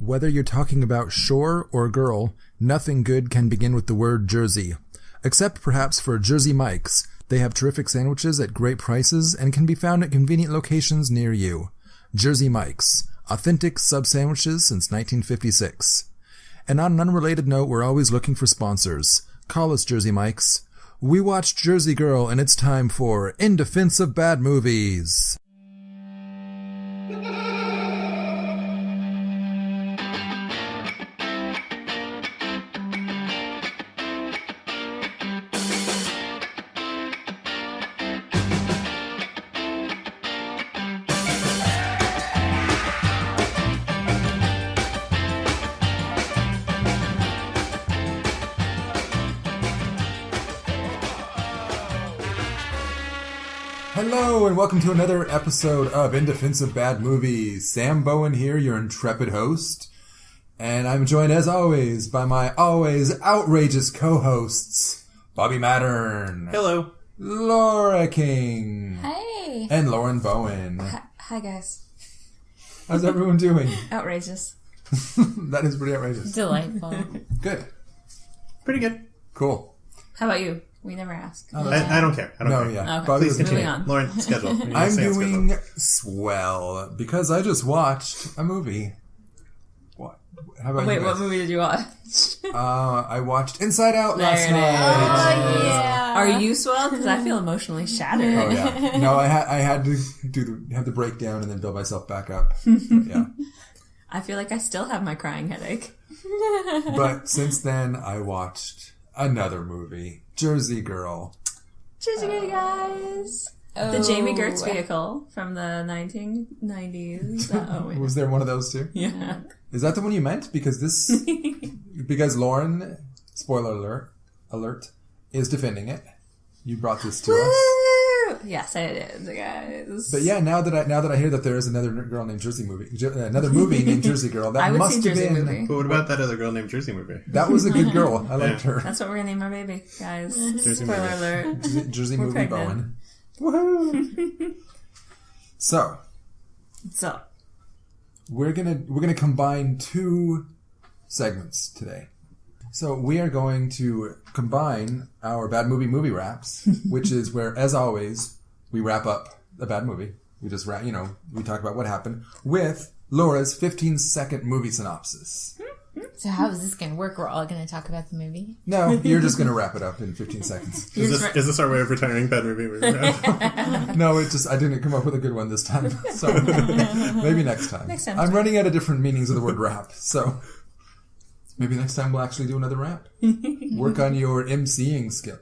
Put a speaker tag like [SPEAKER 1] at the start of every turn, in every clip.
[SPEAKER 1] Whether you're talking about shore or girl, nothing good can begin with the word Jersey. Except perhaps for Jersey Mike's. They have terrific sandwiches at great prices and can be found at convenient locations near you. Jersey Mike's. Authentic sub-sandwiches since 1956. And on an unrelated note, we're always looking for sponsors. Call us, Jersey Mike's. We watched Jersey Girl, and it's time for In Defense of Bad Movies. Hello, and welcome to another episode of In Defense of Bad Movies. Sam Bowen here, your intrepid host. And I'm joined, as always, by my always outrageous co-hosts, Bobby Mattern.
[SPEAKER 2] Hello.
[SPEAKER 1] Laura King.
[SPEAKER 3] Hey.
[SPEAKER 1] And Loren Bowen.
[SPEAKER 3] Hi, guys.
[SPEAKER 1] How's everyone doing?
[SPEAKER 3] Outrageous.
[SPEAKER 1] That is pretty outrageous.
[SPEAKER 3] Delightful.
[SPEAKER 1] Good.
[SPEAKER 2] Pretty good.
[SPEAKER 1] Cool.
[SPEAKER 3] How about you? We never ask.
[SPEAKER 2] I don't care. I don't care.
[SPEAKER 1] Yeah.
[SPEAKER 3] Okay.
[SPEAKER 1] Bobby's
[SPEAKER 2] Please continue.
[SPEAKER 3] Moving on.
[SPEAKER 2] Lauren, schedule.
[SPEAKER 1] I'm doing swell because I just watched a movie. What? How about
[SPEAKER 3] Wait,
[SPEAKER 1] you guys?
[SPEAKER 3] what movie did you watch?
[SPEAKER 1] I watched Inside Out last
[SPEAKER 3] There it
[SPEAKER 1] night.
[SPEAKER 3] is. Oh, yeah. Are you swell? Because I feel emotionally shattered.
[SPEAKER 1] Oh yeah. No, I had to have the breakdown and then build myself back up. But, yeah.
[SPEAKER 3] I feel like I still have my crying headache.
[SPEAKER 1] But since then, I watched another movie, Jersey Girl.
[SPEAKER 3] Jersey Girl, guys. The Jamie Gertz vehicle from the 1990s. Oh, wait.
[SPEAKER 1] Was there one of those too?
[SPEAKER 3] Yeah.
[SPEAKER 1] Is that the one you meant? Because because Loren, spoiler alert, is defending it. You brought this to us.
[SPEAKER 3] Yes, I did, guys.
[SPEAKER 1] But yeah, now that I hear that there is another girl named another movie named Jersey Girl, that
[SPEAKER 3] I would
[SPEAKER 1] must
[SPEAKER 3] see
[SPEAKER 1] have
[SPEAKER 3] Jersey
[SPEAKER 1] been.
[SPEAKER 3] movie.
[SPEAKER 2] But what about that other girl named Jersey movie?
[SPEAKER 1] That was a good girl. I liked her.
[SPEAKER 3] That's what we're gonna name our baby, guys.
[SPEAKER 2] Jersey
[SPEAKER 3] Spoiler
[SPEAKER 2] movie.
[SPEAKER 3] alert.
[SPEAKER 1] Jersey
[SPEAKER 3] We're
[SPEAKER 1] movie
[SPEAKER 3] pregnant.
[SPEAKER 1] Bowen. Woohoo! So
[SPEAKER 3] So,
[SPEAKER 1] we're gonna combine two segments today. So we are going to combine our bad movie wraps, which is where, as always, we wrap up a bad movie. We just we talk about what happened with Laura's 15-second movie synopsis.
[SPEAKER 4] So how is this going to work? We're all going to talk about the movie?
[SPEAKER 1] No, you're just going to wrap it up in 15 seconds.
[SPEAKER 2] Is this our way of retiring bad movie?
[SPEAKER 1] No, I didn't come up with a good one this time. So maybe next time.
[SPEAKER 3] Next time.
[SPEAKER 1] I'm running out of different meanings of the word wrap. So maybe next time we'll actually do another wrap. Work on your MCing skill.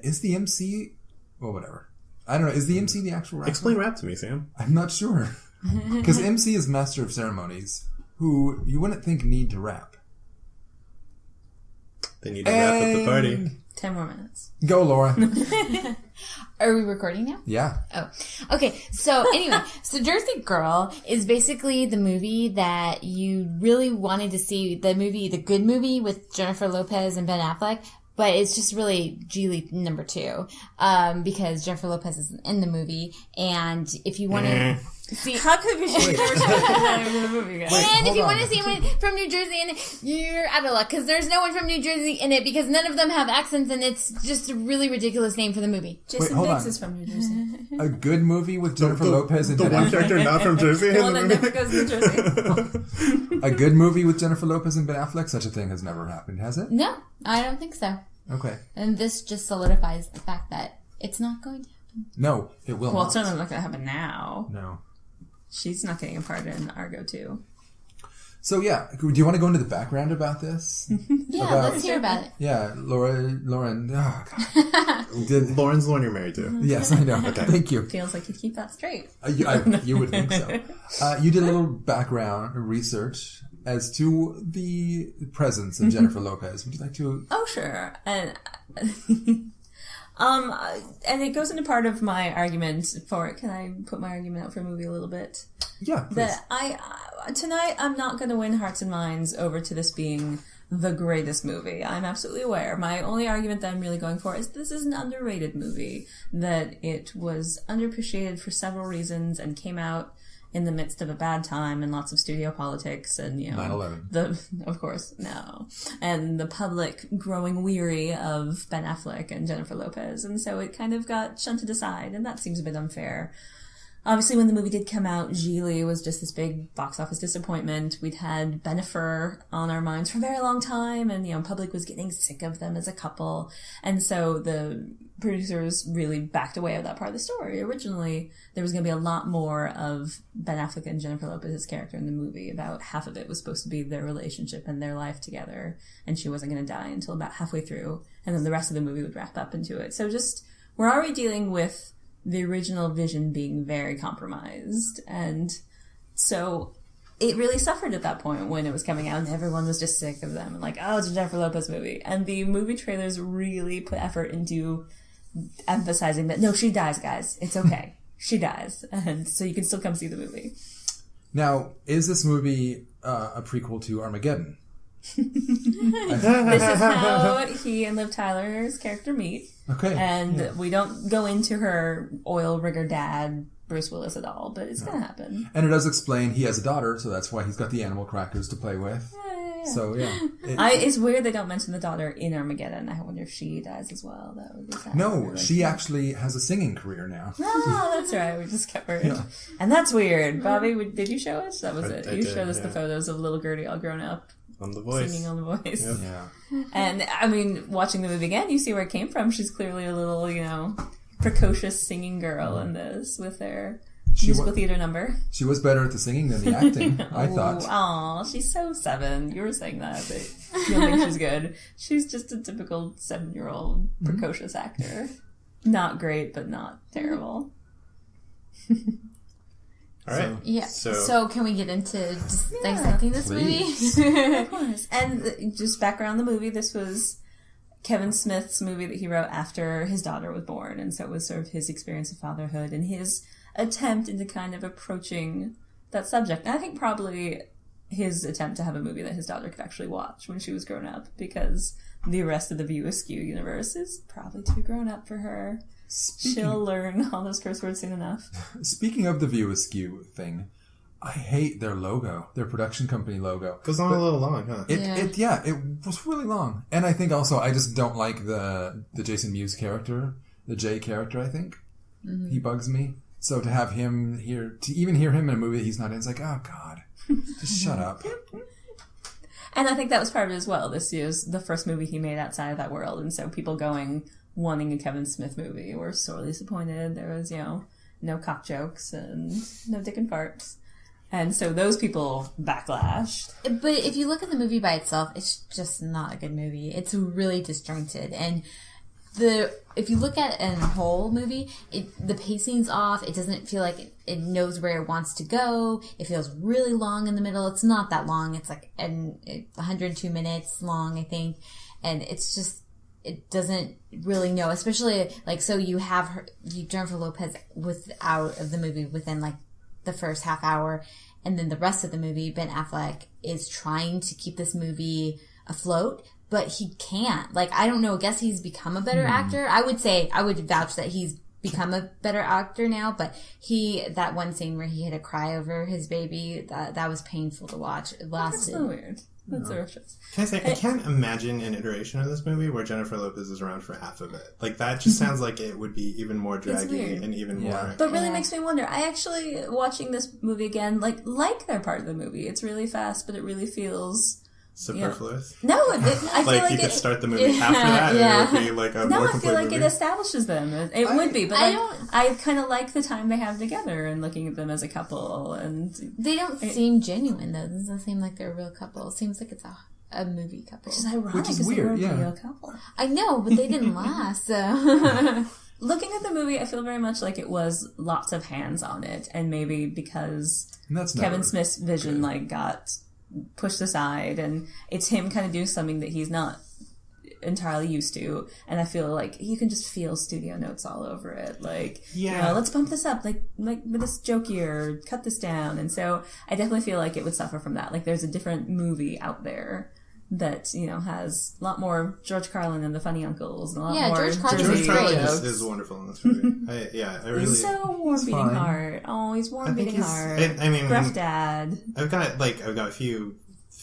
[SPEAKER 1] Is the MC... Well, whatever. I don't know. Is the MC the actual rap?
[SPEAKER 2] Explain rap to me, Sam.
[SPEAKER 1] I'm not sure. Because MC is master of ceremonies, who you wouldn't think need to rap.
[SPEAKER 2] They need to wrap up the party.
[SPEAKER 3] 10 more minutes.
[SPEAKER 1] Go, Laura.
[SPEAKER 4] Are we recording now?
[SPEAKER 1] Yeah.
[SPEAKER 4] Oh, okay. So anyway, so Jersey Girl is basically the movie that you really wanted to see, the good movie with Jennifer Lopez and Ben Affleck. But it's just really Geely number 2, because Jennifer Lopez is in the movie, and if you want to see,
[SPEAKER 3] How could we shoot the movie, guys?
[SPEAKER 4] and if you want to
[SPEAKER 1] on.
[SPEAKER 4] see one from New Jersey in it, you're out of luck because there's no one from New Jersey in it because none of them have accents, and it's just a really ridiculous name for the movie.
[SPEAKER 3] Jason
[SPEAKER 1] hold
[SPEAKER 3] Biggs
[SPEAKER 1] on.
[SPEAKER 3] is from New Jersey.
[SPEAKER 1] A good movie with Jennifer Lopez and
[SPEAKER 2] the
[SPEAKER 1] Ben
[SPEAKER 2] one
[SPEAKER 1] Affleck.
[SPEAKER 2] character not from Jersey.
[SPEAKER 3] The one that never goes to Jersey.
[SPEAKER 1] A good movie with Jennifer Lopez and Ben Affleck? Such a thing has never happened, has it?
[SPEAKER 4] No, I don't think so.
[SPEAKER 1] Okay.
[SPEAKER 4] And this just solidifies the fact that it's not going to happen.
[SPEAKER 1] No, it will
[SPEAKER 3] Well,
[SPEAKER 1] not.
[SPEAKER 3] it's certainly not going to happen now.
[SPEAKER 1] No.
[SPEAKER 3] She's not getting a part in Argo 2.
[SPEAKER 1] So yeah, do you want to go into the background about this?
[SPEAKER 4] Yeah, let's hear about it.
[SPEAKER 1] Yeah, Loren. Oh, God.
[SPEAKER 2] Lauren's the one you're married to.
[SPEAKER 1] Yes, I know. Okay. Thank you.
[SPEAKER 3] Feels like you'd keep that straight.
[SPEAKER 1] You would think so. You did a little background research as to the presence of Jennifer Lopez. Would you like to?
[SPEAKER 3] Oh, sure. And and it goes into part of my argument for it. Can I put my argument out for a movie a little bit?
[SPEAKER 1] Yeah, please.
[SPEAKER 3] That tonight I'm not going to win hearts and minds over to this being the greatest movie. I'm absolutely aware. My only argument that I'm really going for is this is an underrated movie, that it was underappreciated for several reasons and came out in the midst of a bad time and lots of studio politics and,
[SPEAKER 1] 9/11.
[SPEAKER 3] Of course, no. And the public growing weary of Ben Affleck and Jennifer Lopez. And so it kind of got shunted aside, and that seems a bit unfair. Obviously, when the movie did come out, Gigli was just this big box office disappointment. We'd had Bennifer on our minds for a very long time, and, public was getting sick of them as a couple. And so the producers really backed away of that part of the story. Originally, there was going to be a lot more of Ben Affleck and Jennifer Lopez's character in the movie. About half of it was supposed to be their relationship and their life together, and she wasn't going to die until about halfway through, and then the rest of the movie would wrap up into it. So we're already dealing with the original vision being very compromised, and so it really suffered at that point when it was coming out, and everyone was just sick of them and like, oh, it's a Jennifer Lopez movie. And the movie trailers really put effort into emphasizing that, no, she dies, guys. It's okay. She dies. And so you can still come see the movie.
[SPEAKER 1] Now, is this movie a prequel to Armageddon?
[SPEAKER 3] This is how he and Liv Tyler's character meet.
[SPEAKER 1] Okay.
[SPEAKER 3] And we don't go into her oil rigger dad, Bruce Willis, at all, but it's going to happen.
[SPEAKER 1] And it does explain he has a daughter, so that's why he's got the animal crackers to play with.
[SPEAKER 3] Yeah.
[SPEAKER 1] So, yeah.
[SPEAKER 3] It's weird they don't mention the daughter in Armageddon. I wonder if she dies as well. That would be sad.
[SPEAKER 1] No, she actually has a singing career now.
[SPEAKER 3] Oh, that's right. We just covered. Yeah. And that's weird. Bobby, did you show us? That was it. You showed us the photos of little Gertie all grown up.
[SPEAKER 2] On The Voice.
[SPEAKER 3] Singing on The Voice.
[SPEAKER 2] Yep.
[SPEAKER 1] Yeah.
[SPEAKER 3] And, I mean, watching the movie again, you see where it came from. She's clearly a little, precocious singing girl in this with their musical theater number.
[SPEAKER 1] She was better at the singing than the acting, I thought.
[SPEAKER 3] Aw, she's so 7. You were saying that, but you don't think she's good. She's just a typical 7-year-old precocious actor. Not great, but not terrible.
[SPEAKER 2] All right.
[SPEAKER 4] Yeah. So can we get into just dissecting this movie?
[SPEAKER 3] Of course. And just background the movie, this was Kevin Smith's movie that he wrote after his daughter was born. And so it was sort of his experience of fatherhood and his attempt into kind of approaching that subject. And I think probably his attempt to have a movie that his daughter could actually watch when she was grown up, because the rest of the View Askew universe is probably too grown up for her. She'll learn all those curse words soon enough.
[SPEAKER 1] Speaking of the View Askew thing, I hate their logo, their production company logo.
[SPEAKER 2] Goes on a little long, huh?
[SPEAKER 1] It was really long. And I think also I just don't like the Jason Mewes character, the Jay character, I think. Mm-hmm. He bugs me. So to have him here, to even hear him in a movie that he's not in, it's like, oh God, just shut up.
[SPEAKER 3] And I think that was part of it as well. This is the first movie he made outside of that world. And so people wanting a Kevin Smith movie were sorely disappointed. There was, no cock jokes and no dick and farts. And so those people backlashed.
[SPEAKER 4] But if you look at the movie by itself, it's just not a good movie. It's really disjointed. And if you look at a whole movie, the pacing's off. It doesn't feel like it knows where it wants to go. It feels really long in the middle. It's not that long. It's like 102 minutes long, I think. And it's just, it doesn't really know, especially so you have Jennifer Lopez out of the movie within the first half hour, and then the rest of the movie, Ben Affleck is trying to keep this movie afloat, but he can't. I don't know, I guess he's become a better actor. I would vouch that he's become a better actor now, but that one scene where he had to cry over his baby, that was painful to watch. It lasted.
[SPEAKER 3] That's so weird. That's delicious.
[SPEAKER 2] Can I say, I can't imagine an iteration of this movie where Jennifer Lopez is around for half of it. That just sounds like it would be even more draggy and even more...
[SPEAKER 3] But really makes me wonder. I actually, watching this movie again, like that part of the movie. It's really fast, but it really feels...
[SPEAKER 2] superfluous?
[SPEAKER 3] No, I feel like
[SPEAKER 2] you could start the movie after that and it would be a more complete movie.
[SPEAKER 3] I feel like it establishes them. It would be, but I kind of like the time they have together and looking at them as a couple. And
[SPEAKER 4] they don't seem genuine, though. It doesn't seem like they're a real couple. It seems like it's a movie couple.
[SPEAKER 3] Which is ironic,
[SPEAKER 1] which is weird,
[SPEAKER 3] they were a real couple.
[SPEAKER 4] I know, but they didn't last, so...
[SPEAKER 3] Looking at the movie, I feel very much like it was lots of hands on it, and maybe because Kevin Smith's vision got pushed aside, and it's him kind of doing something that he's not entirely used to, and I feel like you can just feel studio notes all over it. Let's bump this up, make this jokier, cut this down, and so I definitely feel like it would suffer from that. There's a different movie out there that, you know, has a lot more George Carlin and the funny uncles and a lot more
[SPEAKER 4] George Carlin
[SPEAKER 2] George
[SPEAKER 4] is
[SPEAKER 2] Carlin
[SPEAKER 4] great.
[SPEAKER 2] is wonderful in this movie. I really.
[SPEAKER 3] He's so warm beating
[SPEAKER 1] fine.
[SPEAKER 3] heart. Oh, he's warm beating heart.
[SPEAKER 2] I mean,
[SPEAKER 3] Gruff dad.
[SPEAKER 2] I've got a few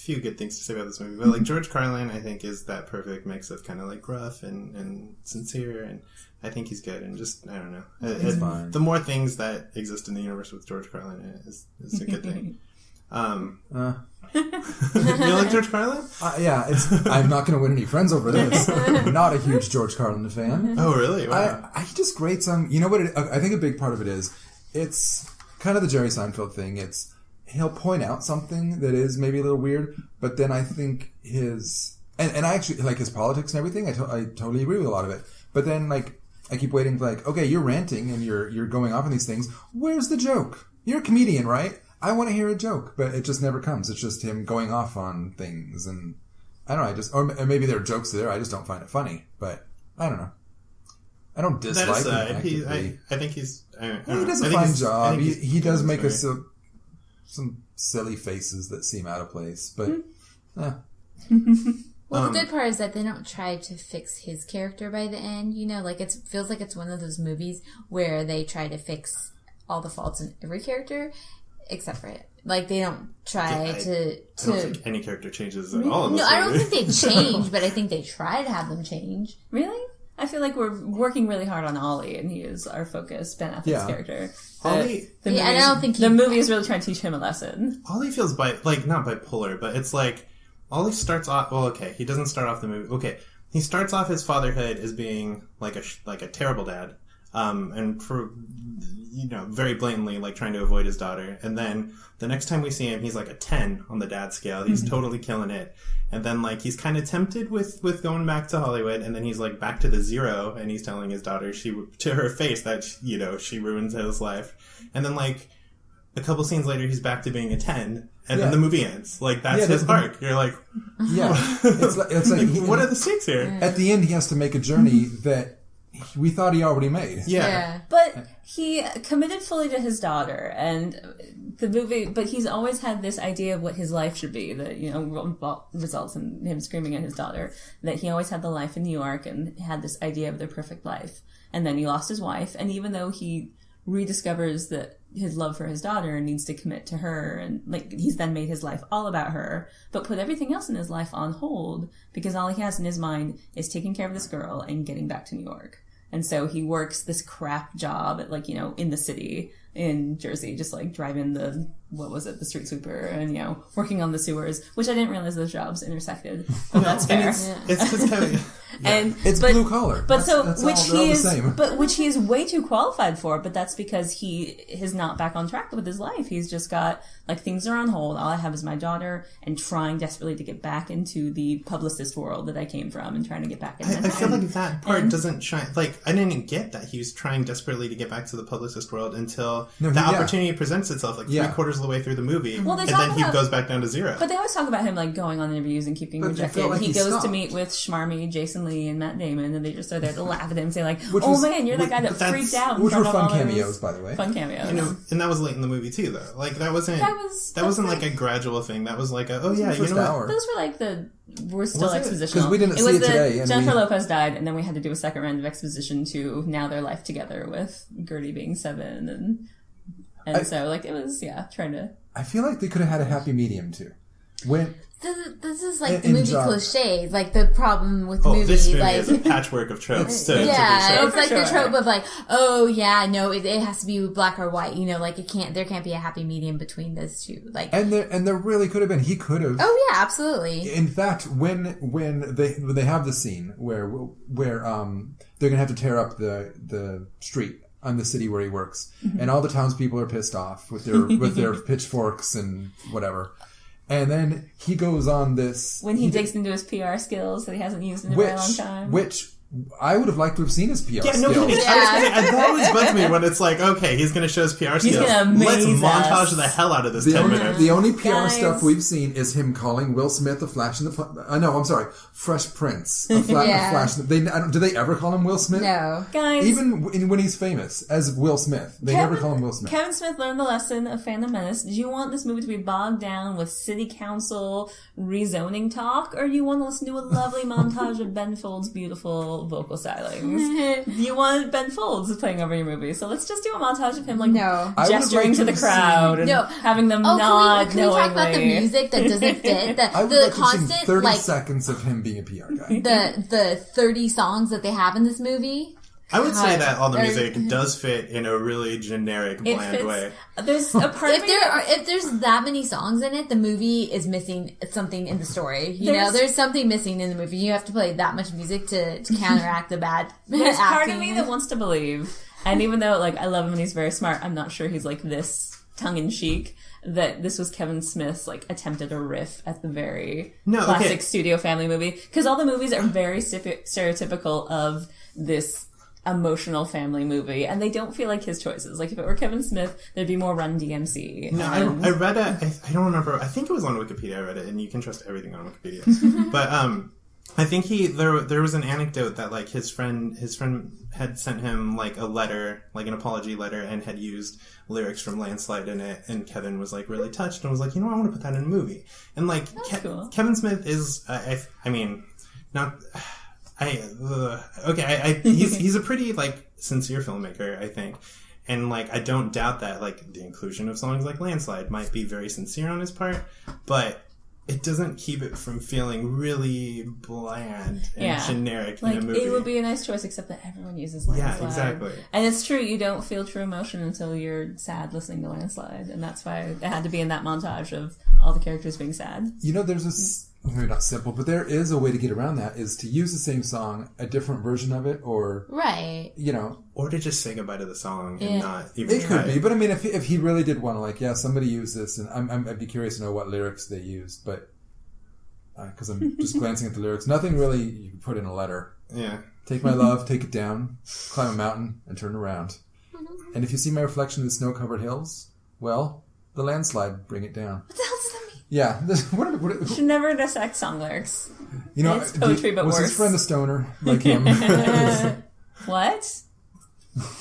[SPEAKER 2] good things to say about this movie, but like George Carlin, I think is that perfect mix of kind of like gruff and sincere, and I think he's good. And just I don't know,
[SPEAKER 1] He's fine.
[SPEAKER 2] The more things that exist in the universe with George Carlin is a good thing. You like George Carlin?
[SPEAKER 1] Yeah, I'm not going to win any friends over this. Not a huge George Carlin fan.
[SPEAKER 2] Oh, really? Wow.
[SPEAKER 1] I just grate some. You know what? I think a big part of it is it's kind of the Jerry Seinfeld thing. He'll point out something that is maybe a little weird, but then I think and I actually like his politics and everything. I totally agree with a lot of it. But then like I keep waiting for like, okay, you're ranting and you're going off on these things. Where's the joke? You're a comedian, right? I want to hear a joke, but it just never comes. It's just him going off on things, and I don't know. Or maybe there are jokes there. I just don't find it funny. But I don't know. I don't dislike him actively.
[SPEAKER 2] I think he's.
[SPEAKER 1] He does a fine job. He does make some silly faces that seem out of place, but.
[SPEAKER 4] Well, the good part is that they don't try to fix his character by the end. You know, like it feels like it's one of those movies where they try to fix all the faults in every character. Except for it. Like, they don't try to...
[SPEAKER 2] I don't think any character changes at all in this
[SPEAKER 4] No,
[SPEAKER 2] movie.
[SPEAKER 4] I don't think they change, but I think they try to have them change.
[SPEAKER 3] Really? I feel like we're working really hard on Ollie, and he is our focus, Ben Affleck's character.
[SPEAKER 2] Ollie...
[SPEAKER 4] and I don't think
[SPEAKER 3] the movie is really trying to teach him a lesson.
[SPEAKER 2] Ollie feels not bipolar, but it's like... Ollie starts off... Well, okay, he doesn't start off the movie... Okay, he starts off his fatherhood as being like a terrible dad. And for... You know, very blatantly, like, trying to avoid his daughter. And then the next time we see him, he's like a 10 on the dad scale. He's totally killing it. And then, like, he's kind of tempted with going back to Hollywood. And then he's, like, back to the 0. And he's telling his daughter, to her face, that, she ruins his life. And then, like, a couple scenes later, he's back to being a 10. And then the movie ends. Like, that's his arc. You're like...
[SPEAKER 1] Yeah. It's like
[SPEAKER 2] what are the stakes here?
[SPEAKER 1] At the end, he has to make a journey that we thought he already made.
[SPEAKER 2] Yeah.
[SPEAKER 3] But he committed fully to his daughter, and the movie, but he's always had this idea of what his life should be that, you know, results in him screaming at his daughter, that he always had the life in New York and had this idea of the perfect life. And then he lost his wife, and even though he rediscovers that his love for his daughter and needs to commit to her, and like he's then made his life all about her, but put everything else in his life on hold because all he has in his mind is taking care of this girl and getting back to New York. And so he works this crap job at, like, you know, in the city in Jersey, just like driving the street sweeper and, you know, working on the sewers, which I didn't realize those jobs intersected. But that's fair.
[SPEAKER 2] It's just kind of...
[SPEAKER 3] And
[SPEAKER 1] it's blue collar.
[SPEAKER 3] But
[SPEAKER 1] that's
[SPEAKER 3] which he is way too qualified for, but that's because he is not back on track with his life. He's just got, like, things are on hold. All I have is my daughter and trying desperately to get back into the publicist world that I came from and trying to get back in.
[SPEAKER 2] I feel like that part doesn't shine. Like, I didn't get that he was trying desperately to get back to the publicist world until the opportunity presents itself, like, 3/4 of the way through the movie.
[SPEAKER 3] Well,
[SPEAKER 2] and then he goes back down to 0.
[SPEAKER 3] But they always talk about him, like, going on interviews and keeping rejected.
[SPEAKER 1] Like
[SPEAKER 3] he goes to meet with Schmarmy, Jason Lee, and Matt Damon, and they just are there to laugh at him and say, like, man, you're that guy that freaked out.
[SPEAKER 1] Which were fun cameos, by the way.
[SPEAKER 3] Fun cameos.
[SPEAKER 2] You know, and that was late in the movie, too, though. Like, that wasn't like a gradual thing. That was like
[SPEAKER 1] First hour.
[SPEAKER 3] Those were like we're still expositional.
[SPEAKER 1] Because we didn't see it today.
[SPEAKER 3] Jennifer Lopez died, and then we had to do a second round of exposition to now their life together with Gertie being 7, and so, like, it was, trying to...
[SPEAKER 1] I feel like they could have had a happy medium, too.
[SPEAKER 4] This is like the movie cliches, like the problem with movie.
[SPEAKER 2] This movie
[SPEAKER 4] like,
[SPEAKER 2] is a patchwork of tropes.
[SPEAKER 4] It's like the trope of like, it has to be black or white. You know, like there can't be a happy medium between those two. Like,
[SPEAKER 1] and there really could have been. He could have.
[SPEAKER 4] Oh yeah, absolutely.
[SPEAKER 1] In fact, when they have the scene where they're gonna have to tear up the street on the city where he works, and all the townspeople are pissed off with their pitchforks and whatever. And then he goes on this...
[SPEAKER 3] When he digs into his PR skills that he hasn't used in a very long time.
[SPEAKER 1] Which I would have liked to have seen his PR
[SPEAKER 2] Yeah,
[SPEAKER 1] skills.
[SPEAKER 2] no kidding. That always bugs me when it's like, okay, he's going to show his PR skills. Let's montage the hell out of this 10 minutes.
[SPEAKER 1] The only PR stuff we've seen is him calling Will Smith a Flash in the... Fresh Prince. A Flash. Do they ever call him Will Smith?
[SPEAKER 4] No.
[SPEAKER 3] Guys.
[SPEAKER 1] Even when he's famous as Will Smith, they never call him Will Smith.
[SPEAKER 3] Kevin Smith learned the lesson of Phantom Menace. Do you want this movie to be bogged down with city council rezoning talk, or do you want to listen to a lovely montage of Ben Folds' beautiful vocal stylings? You want Ben Folds playing over your movie, so let's just do a montage of him gesturing to the crowd and having them nod.
[SPEAKER 4] Can we talk about the music that doesn't fit?
[SPEAKER 1] I would like constant to see 30 seconds of him being a PR guy.
[SPEAKER 4] The 30 songs that they have in this movie.
[SPEAKER 2] I would say that all the music does fit in a really generic, bland way.
[SPEAKER 3] There's a part of
[SPEAKER 4] if there's that many songs in it, the movie is missing something in the story. There's something missing in the movie. You have to play that much music to counteract the bad
[SPEAKER 3] There's
[SPEAKER 4] acting.
[SPEAKER 3] part of me that wants to believe, and even though I love him and he's very smart, I'm not sure he's this tongue-in-cheek, that this was Kevin Smith's attempt at a riff at the very classic studio family movie. Because all the movies are very stereotypical of this emotional family movie, and they don't feel like his choices. If it were Kevin Smith, there'd be more Run DMC.
[SPEAKER 2] No, I read it. I don't remember. I think it was on Wikipedia. I read it, and you can trust everything on Wikipedia. But I think there was an anecdote that his friend had sent him a letter, an apology letter, and had used lyrics from Landslide in it, and Kevin was really touched and was I want to put that in a movie. And
[SPEAKER 3] cool.
[SPEAKER 2] Kevin Smith is he's a pretty sincere filmmaker, I think, and I don't doubt that the inclusion of songs like Landslide might be very sincere on his part, but it doesn't keep it from feeling really bland and generic in a movie.
[SPEAKER 3] It would be a nice choice, except that everyone uses Landslide. Yeah, exactly. And it's true, you don't feel true emotion until you're sad listening to Landslide, and that's why it had to be in that montage of all the characters being sad.
[SPEAKER 1] There's this... Maybe not simple, but there is a way to get around that, is to use the same song, a different version of it, or...
[SPEAKER 4] Right.
[SPEAKER 2] Or to just say goodbye to the song and not even
[SPEAKER 1] It could be, but if he really did want to, somebody used this, and I'd be curious to know what lyrics they used, but... Because I'm just glancing at the lyrics. Nothing really you can put in a letter.
[SPEAKER 2] Yeah.
[SPEAKER 1] Take my love, take it down, climb a mountain, and turn around. And if you see my reflection in the snow-covered hills, well, the landslide, bring it down.
[SPEAKER 3] What the hell does that mean?
[SPEAKER 1] Yeah.
[SPEAKER 3] You should never dissect song lyrics. It's poetry, but
[SPEAKER 1] was
[SPEAKER 3] worse.
[SPEAKER 1] Was his friend a stoner like him?
[SPEAKER 3] What?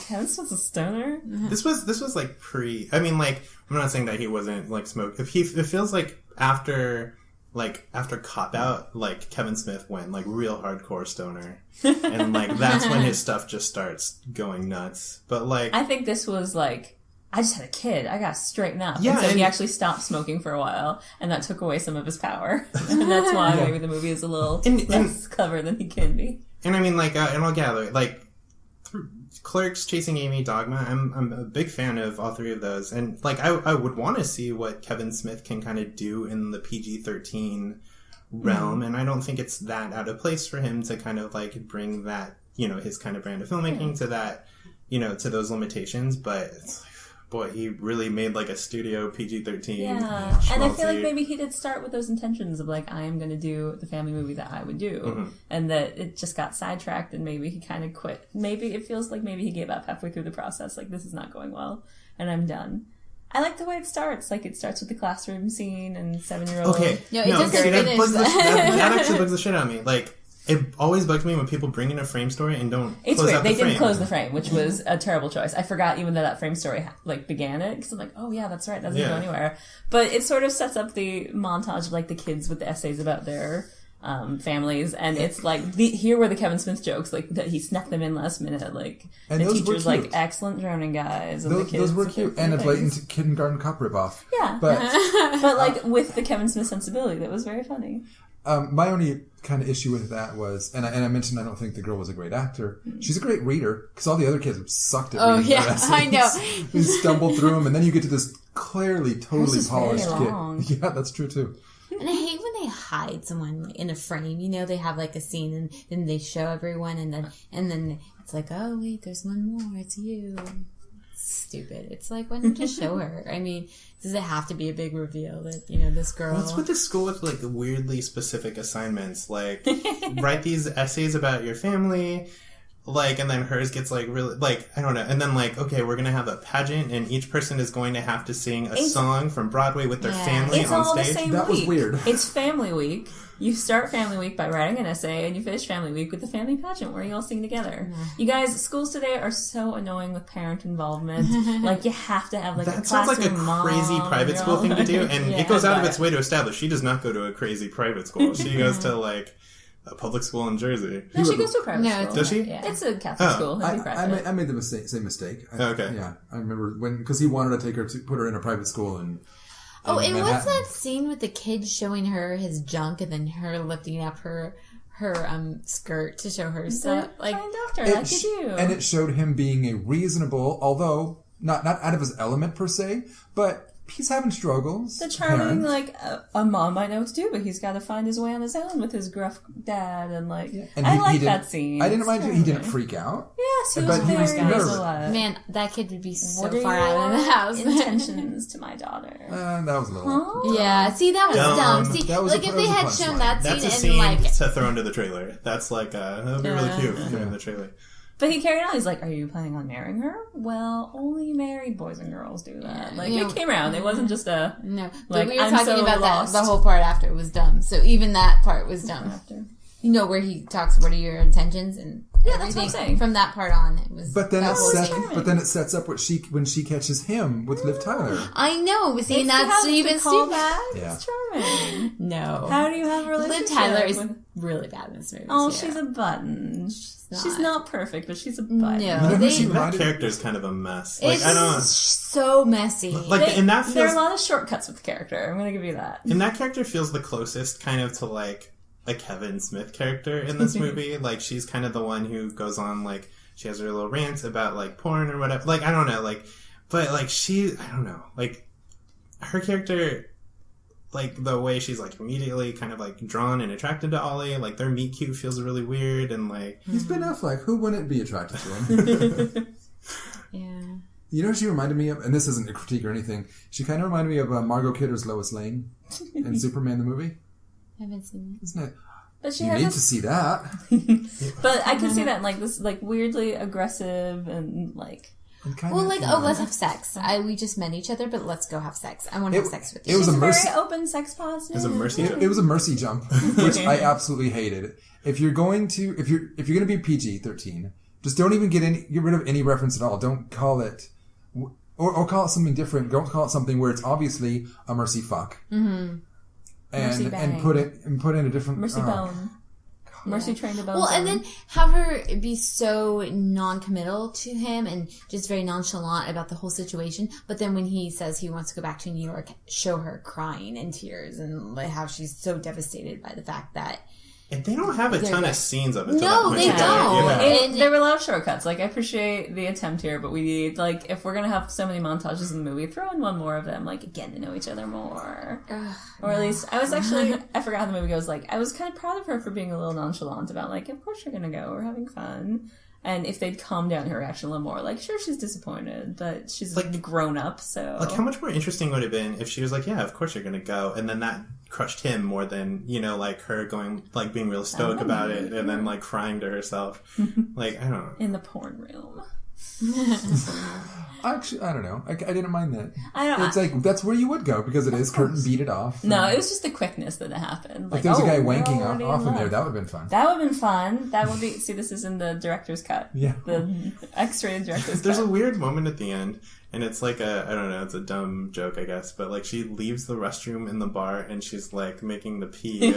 [SPEAKER 3] Kevin Smith's a stoner?
[SPEAKER 2] This was pre... I mean, I'm not saying that he wasn't, smoke. It feels like after Cop Out, Kevin Smith went, real hardcore stoner. And, that's when his stuff just starts going nuts. But,
[SPEAKER 3] I think this was, I just had a kid. I got to straighten up.
[SPEAKER 2] Yeah,
[SPEAKER 3] and so he actually stopped smoking for a while, and that took away some of his power. And that's why maybe the movie is a little less clever than he can be.
[SPEAKER 2] And I mean, and I'll gather, through Clerks, Chasing Amy, Dogma, I'm a big fan of all three of those. And, I would want to see what Kevin Smith can kind of do in the PG-13 realm. And I don't think it's that out of place for him to kind of, bring that, his kind of brand of filmmaking to that, to those limitations. But it's boy, he really made a studio PG-13.
[SPEAKER 3] Yeah, and I feel maybe he did start with those intentions of I am going to do the family movie that I would do, and that it just got sidetracked, and maybe he kind of quit. Maybe it feels like maybe he gave up halfway through the process. This is not going well, and I'm done. I like the way it starts. It starts with the classroom scene and 7-year-old.
[SPEAKER 2] Okay,
[SPEAKER 4] it doesn't finish.
[SPEAKER 2] That actually bugs the shit out of me. It always bugs me when people bring in a frame story and don't close
[SPEAKER 3] weird.
[SPEAKER 2] out the frame.
[SPEAKER 3] They didn't close the frame, which was a terrible choice. I forgot even that frame story began it, because I'm oh yeah, that's right, that doesn't go anywhere. But it sort of sets up the montage of the kids with the essays about their families, and it's here were the Kevin Smith jokes that he snuck them in last minute,
[SPEAKER 1] and
[SPEAKER 3] the teacher's excellent droning guys, and the kids
[SPEAKER 1] those were cute, and a blatant Kindergarten Cop ripoff.
[SPEAKER 3] Yeah, but with the Kevin Smith sensibility, that was very funny.
[SPEAKER 1] My only kind of issue with that was, and I mentioned I don't think the girl was a great actor. She's a great reader, because all the other kids sucked at reading their essays.
[SPEAKER 4] I know.
[SPEAKER 1] You stumbled through them, and then you get to this clearly, totally polished kid. Yeah, that's true too.
[SPEAKER 4] And I hate when they hide someone in a frame. They have a scene, and then they show everyone, and then it's oh wait, there's one more. It's you. stupid. It's like, why don't you just show her? I mean, does it have to be a big reveal that, this girl...
[SPEAKER 2] What's with this school with, like, weirdly specific assignments? Like, write these essays about your family, like, and then hers gets, like, really, like, I don't know. And then, like, okay, we're gonna have a pageant, and each person is going to have to sing a song from Broadway with their family
[SPEAKER 3] it's
[SPEAKER 2] on
[SPEAKER 3] all
[SPEAKER 2] stage.
[SPEAKER 3] The same
[SPEAKER 1] That
[SPEAKER 3] week.
[SPEAKER 1] was weird.
[SPEAKER 3] It's Family Week. You start Family Week by writing an essay, and you finish Family Week with the family pageant where you all sing together. You guys, schools today are so annoying with parent involvement. Like, you have to have, like,
[SPEAKER 2] That
[SPEAKER 3] a
[SPEAKER 2] sounds like a
[SPEAKER 3] classroom
[SPEAKER 2] crazy
[SPEAKER 3] mom,
[SPEAKER 2] private school thing to do, and
[SPEAKER 3] Yeah,
[SPEAKER 2] it goes out of
[SPEAKER 3] but-
[SPEAKER 2] its way to establish she does not go to a crazy private school. She goes to, like, a public school in Jersey.
[SPEAKER 3] No, she goes to a private
[SPEAKER 4] No,
[SPEAKER 3] school.
[SPEAKER 2] Does she?
[SPEAKER 3] Yeah. It's a Catholic school. It'd be private.
[SPEAKER 1] I made the same mistake.
[SPEAKER 2] Okay.
[SPEAKER 1] Yeah, I remember because he wanted to take her to put her in a private school and.
[SPEAKER 4] Oh, and what's
[SPEAKER 1] Manhattan.
[SPEAKER 4] that scene with the kid showing her his junk and then her lifting up her skirt to show her stuff?
[SPEAKER 3] Like, fine doctor,
[SPEAKER 1] It
[SPEAKER 3] like you do.
[SPEAKER 1] And it showed him being a reasonable, although not out of his element per se, but he's having struggles.
[SPEAKER 3] The charming,
[SPEAKER 1] parent.
[SPEAKER 3] like, a mom might know what to do, but he's got to find his way on his own with his gruff dad, and, like,
[SPEAKER 1] And
[SPEAKER 3] I
[SPEAKER 1] he
[SPEAKER 3] like
[SPEAKER 1] didn't-
[SPEAKER 3] that scene.
[SPEAKER 1] I didn't
[SPEAKER 3] It's
[SPEAKER 1] mind you. He didn't
[SPEAKER 3] charming.
[SPEAKER 1] freak out.
[SPEAKER 3] Yes, he was
[SPEAKER 1] But he was
[SPEAKER 3] very
[SPEAKER 1] nervous.
[SPEAKER 4] Man, that kid would be so
[SPEAKER 3] What are
[SPEAKER 4] far out of the
[SPEAKER 3] your
[SPEAKER 4] house.
[SPEAKER 3] intentions to my daughter?
[SPEAKER 1] That was a little.
[SPEAKER 4] Yeah, see, that was dumb. See,
[SPEAKER 1] That was
[SPEAKER 4] like,
[SPEAKER 1] a-
[SPEAKER 4] if
[SPEAKER 1] that
[SPEAKER 4] they
[SPEAKER 1] was a
[SPEAKER 4] had
[SPEAKER 1] punchline.
[SPEAKER 4] shown that
[SPEAKER 2] That's a
[SPEAKER 4] scene
[SPEAKER 2] scene
[SPEAKER 4] and, like...
[SPEAKER 2] to throw into the trailer. That's like, that would be really cute if in the trailer.
[SPEAKER 3] But he carried on. He's like, "Are you planning on marrying her?" Well, only married boys and girls do that. Like, it came around. It wasn't just a
[SPEAKER 4] No, but
[SPEAKER 3] like,
[SPEAKER 4] we were
[SPEAKER 3] I'm
[SPEAKER 4] talking
[SPEAKER 3] so
[SPEAKER 4] about
[SPEAKER 3] lost.
[SPEAKER 4] that. The whole part after was dumb. So even that part was dumb.
[SPEAKER 3] after.
[SPEAKER 4] Where he talks, what are your intentions, and
[SPEAKER 3] Yeah, that's what I'm
[SPEAKER 4] everything.
[SPEAKER 3] saying.
[SPEAKER 4] From that part on, it was.
[SPEAKER 1] But then
[SPEAKER 4] that was
[SPEAKER 3] charming.
[SPEAKER 1] it sets up when she catches him with Liv Tyler.
[SPEAKER 4] I know, but see,
[SPEAKER 3] It's
[SPEAKER 4] that's
[SPEAKER 3] how
[SPEAKER 4] even
[SPEAKER 3] to call
[SPEAKER 4] stupid.
[SPEAKER 3] back.
[SPEAKER 1] Yeah.
[SPEAKER 3] It's charming.
[SPEAKER 4] No,
[SPEAKER 3] How do you have a
[SPEAKER 4] Liv
[SPEAKER 3] relationship?
[SPEAKER 4] Tyler is
[SPEAKER 3] with...
[SPEAKER 4] really bad in this movie.
[SPEAKER 3] Oh,
[SPEAKER 4] too.
[SPEAKER 3] she's a button.
[SPEAKER 4] not.
[SPEAKER 3] She's not perfect, but she's a button.
[SPEAKER 4] No,
[SPEAKER 1] You know who
[SPEAKER 4] they,
[SPEAKER 1] she
[SPEAKER 2] That
[SPEAKER 1] reminded-
[SPEAKER 2] character's kind of a mess. Like,
[SPEAKER 4] it's
[SPEAKER 2] I don't.
[SPEAKER 4] so messy.
[SPEAKER 2] Like, and that
[SPEAKER 3] There are
[SPEAKER 2] feels.
[SPEAKER 3] a lot of shortcuts with the character. I'm going to give you that.
[SPEAKER 2] And that character feels the closest, kind of, to like a Kevin Smith character in this movie. Like, she's kind of the one who goes on, like, she has her little rants about, like, porn or whatever. Like, I don't know, like, but, like, I don't know, like, her character, like, the way she's, like, immediately kind of, like, drawn and attracted to Ollie, like, their meet cute feels really weird, and, like...
[SPEAKER 1] He's Ben Affleck. Who wouldn't be attracted to him?
[SPEAKER 4] Yeah.
[SPEAKER 1] You know who she reminded me of? And this isn't a critique or anything. She kind of reminded me of Margot Kidder's Lois Lane in Superman the movie.
[SPEAKER 4] I haven't seen
[SPEAKER 1] Isn't it?
[SPEAKER 3] But she
[SPEAKER 1] You
[SPEAKER 3] has
[SPEAKER 1] need
[SPEAKER 3] a
[SPEAKER 1] to see that.
[SPEAKER 3] But I can see that, like, this, like, weirdly aggressive and, like...
[SPEAKER 1] And
[SPEAKER 4] it.
[SPEAKER 1] kind
[SPEAKER 4] Well,
[SPEAKER 1] of,
[SPEAKER 4] like, oh, let's have sex. We just met each other, but let's go have sex. I want to have sex with you.
[SPEAKER 1] It was
[SPEAKER 3] She's
[SPEAKER 1] a
[SPEAKER 3] a very
[SPEAKER 1] mercy.
[SPEAKER 3] open sex positive.
[SPEAKER 2] Is it mercy?
[SPEAKER 1] It was a mercy jump, which I absolutely hated. If you're going to be PG-13, just don't even get rid of any reference at all. Don't call it, or call it something different. Don't call it something where it's obviously a mercy fuck. Mm-hmm.
[SPEAKER 3] Mercy
[SPEAKER 1] And
[SPEAKER 3] bang.
[SPEAKER 1] put in a different
[SPEAKER 3] Mercy bone. Mercy trained to bone.
[SPEAKER 4] Well, and then have her be so non-committal to him and just very nonchalant about the whole situation. But then when he says he wants to go back to New York, show her crying in tears and like how she's so devastated by the fact that...
[SPEAKER 2] And they don't have a ton of scenes of it.
[SPEAKER 4] No, they don't.
[SPEAKER 2] Yeah.
[SPEAKER 3] And there were a lot of shortcuts. Like, I appreciate the attempt here, but we need, like, if we're gonna have so many montages in the movie, throw in one more of them, like, getting to know each other more. Or at least, I was actually, I forgot how the movie goes, like, I was kind of proud of her for being a little nonchalant about, like, of course you're gonna go, we're having fun. And if they'd calm down her reaction a little more, like, sure, she's disappointed, but she's, like, grown up, so...
[SPEAKER 2] Like, how much more interesting would it have been if she was like, yeah, of course you're gonna go, and then that crushed him more than, you know, like, her going, like, being real stoic about it, and then, like, crying to herself. Like, I don't know.
[SPEAKER 3] In the porn room.
[SPEAKER 1] Actually, I don't know. I didn't mind that.
[SPEAKER 3] I don't...
[SPEAKER 1] It's like, that's where you would go, because it is curtain, beat it off.
[SPEAKER 3] No, it was just the quickness that it happened. Like,
[SPEAKER 1] If there was a guy
[SPEAKER 3] we're
[SPEAKER 1] wanking
[SPEAKER 3] already
[SPEAKER 1] off in
[SPEAKER 3] love.
[SPEAKER 1] there, that would have been fun.
[SPEAKER 3] That would have been fun. That would be... See, this is in the director's cut.
[SPEAKER 1] Yeah.
[SPEAKER 3] The X-rated director's
[SPEAKER 2] There's
[SPEAKER 3] cut.
[SPEAKER 2] a weird moment at the end, and it's like I don't know, it's a dumb joke, I guess, but, like, she leaves the restroom in the bar, and she's, like, making the pee.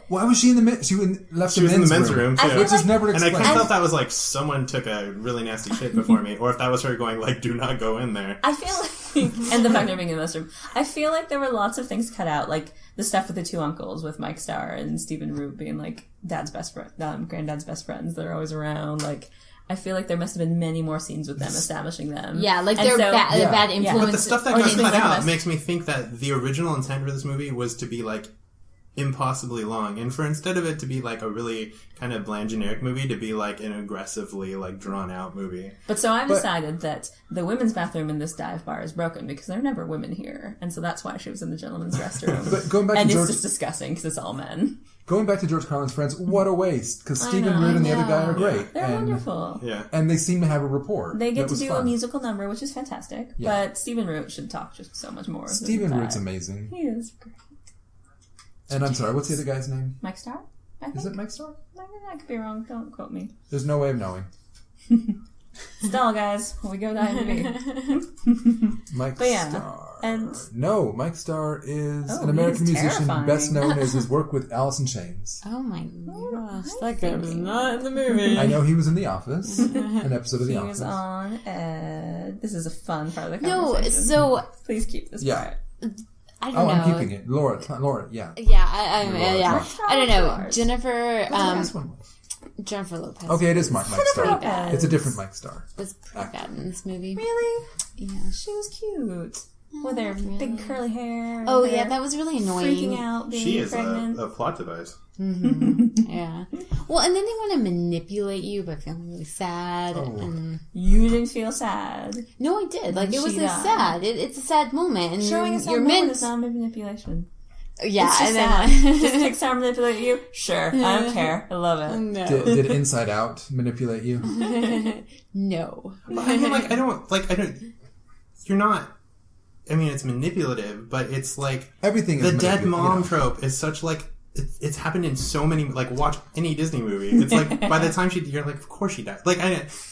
[SPEAKER 1] Why was she in the
[SPEAKER 2] She was in
[SPEAKER 1] the
[SPEAKER 2] the men's room, too.
[SPEAKER 1] Which is never
[SPEAKER 2] And I
[SPEAKER 1] explained.
[SPEAKER 2] kind of thought that was like someone took a really nasty shit before me, or if that was her going like, "Do not go in there."
[SPEAKER 3] I feel like, and the fact they're being in the restroom, I feel like there were lots of things cut out, like the stuff with the two uncles, with Mike Starr and Stephen Root being like dad's best friend, granddad's best friends that are always around. Like, I feel like there must have been many more scenes with them establishing them.
[SPEAKER 4] Yeah, like
[SPEAKER 3] And
[SPEAKER 4] they're
[SPEAKER 3] so-
[SPEAKER 4] bad influence.
[SPEAKER 2] But the stuff that
[SPEAKER 3] Or
[SPEAKER 2] got
[SPEAKER 3] just
[SPEAKER 2] cut
[SPEAKER 3] like
[SPEAKER 2] out
[SPEAKER 3] us.
[SPEAKER 2] makes me think that the original intent for this movie was to be like impossibly long, and for instead of it to be like a really kind of bland generic movie to be like an aggressively like drawn out movie.
[SPEAKER 3] But so I've decided that the women's bathroom in this dive bar is broken because there are never women here, and so that's why she was in the gentleman's restroom.
[SPEAKER 1] But going back
[SPEAKER 3] and
[SPEAKER 1] to
[SPEAKER 3] it's
[SPEAKER 1] George,
[SPEAKER 3] just disgusting because it's all men.
[SPEAKER 1] Going back to George Carlin's friends, what a waste! Because Stephen Root and the other guy are great.
[SPEAKER 3] They're wonderful.
[SPEAKER 2] Yeah,
[SPEAKER 1] and they seem to have a rapport.
[SPEAKER 3] They get to do
[SPEAKER 1] fun.
[SPEAKER 3] a musical number, which is fantastic.
[SPEAKER 1] Yeah.
[SPEAKER 3] But Stephen Root should talk just so much more.
[SPEAKER 1] Stephen Root's amazing.
[SPEAKER 3] He is great.
[SPEAKER 1] And I'm sorry, what's the other guy's name?
[SPEAKER 3] Mike Starr?
[SPEAKER 1] Is it Mike Starr?
[SPEAKER 3] I could be wrong. Don't quote me.
[SPEAKER 1] There's no way of knowing.
[SPEAKER 3] Still, guys, when we go to IDOBM.
[SPEAKER 1] Mike Starr.
[SPEAKER 3] And
[SPEAKER 1] no, Mike Starr is an American musician best known as his work with Alice in Chains.
[SPEAKER 4] Oh my gosh, that guy was not in the movie.
[SPEAKER 1] I know he was in The Office, an episode of The Office.
[SPEAKER 3] He was on Ed. This is a fun part of the
[SPEAKER 4] No,
[SPEAKER 3] conversation.
[SPEAKER 4] so
[SPEAKER 3] please keep this quiet.
[SPEAKER 4] I don't know.
[SPEAKER 1] I'm keeping it. Laura, yeah.
[SPEAKER 4] Yeah, I don't know.
[SPEAKER 3] Stars.
[SPEAKER 4] Jennifer,
[SPEAKER 1] This one was.
[SPEAKER 4] Jennifer Lopez.
[SPEAKER 1] Okay, it is Mike Starr.
[SPEAKER 3] Lopez.
[SPEAKER 1] It's a different Mike Starr.
[SPEAKER 4] Was pretty bad in this movie.
[SPEAKER 3] Really?
[SPEAKER 4] Yeah.
[SPEAKER 3] She was cute. With her big curly hair.
[SPEAKER 4] Oh yeah, that was really annoying.
[SPEAKER 3] Freaking out, being
[SPEAKER 2] she is
[SPEAKER 3] pregnant.
[SPEAKER 2] a plot device.
[SPEAKER 4] Yeah. Well, and then they want to manipulate you by feeling really sad. And
[SPEAKER 3] You didn't feel sad.
[SPEAKER 4] no, I did. Like it was
[SPEAKER 3] She
[SPEAKER 4] like
[SPEAKER 3] died.
[SPEAKER 4] sad. It's a sad moment, and
[SPEAKER 3] Showing us
[SPEAKER 4] you're
[SPEAKER 3] how
[SPEAKER 4] meant.
[SPEAKER 3] is not manipulation.
[SPEAKER 4] Yeah,
[SPEAKER 3] It's just
[SPEAKER 4] and
[SPEAKER 3] sad.
[SPEAKER 4] then
[SPEAKER 3] Just takes time to manipulate you? Sure. I don't care. I love it.
[SPEAKER 4] no,
[SPEAKER 1] Did Inside Out manipulate you?
[SPEAKER 4] no.
[SPEAKER 2] But I mean, I don't. You're not. I mean, it's manipulative, but it's like
[SPEAKER 1] Everything
[SPEAKER 2] the
[SPEAKER 1] is
[SPEAKER 2] dead mom
[SPEAKER 1] you know.
[SPEAKER 2] trope is such like it's happened in so many. Like, watch any Disney movie. It's like by the time you're like, of course she died. Like,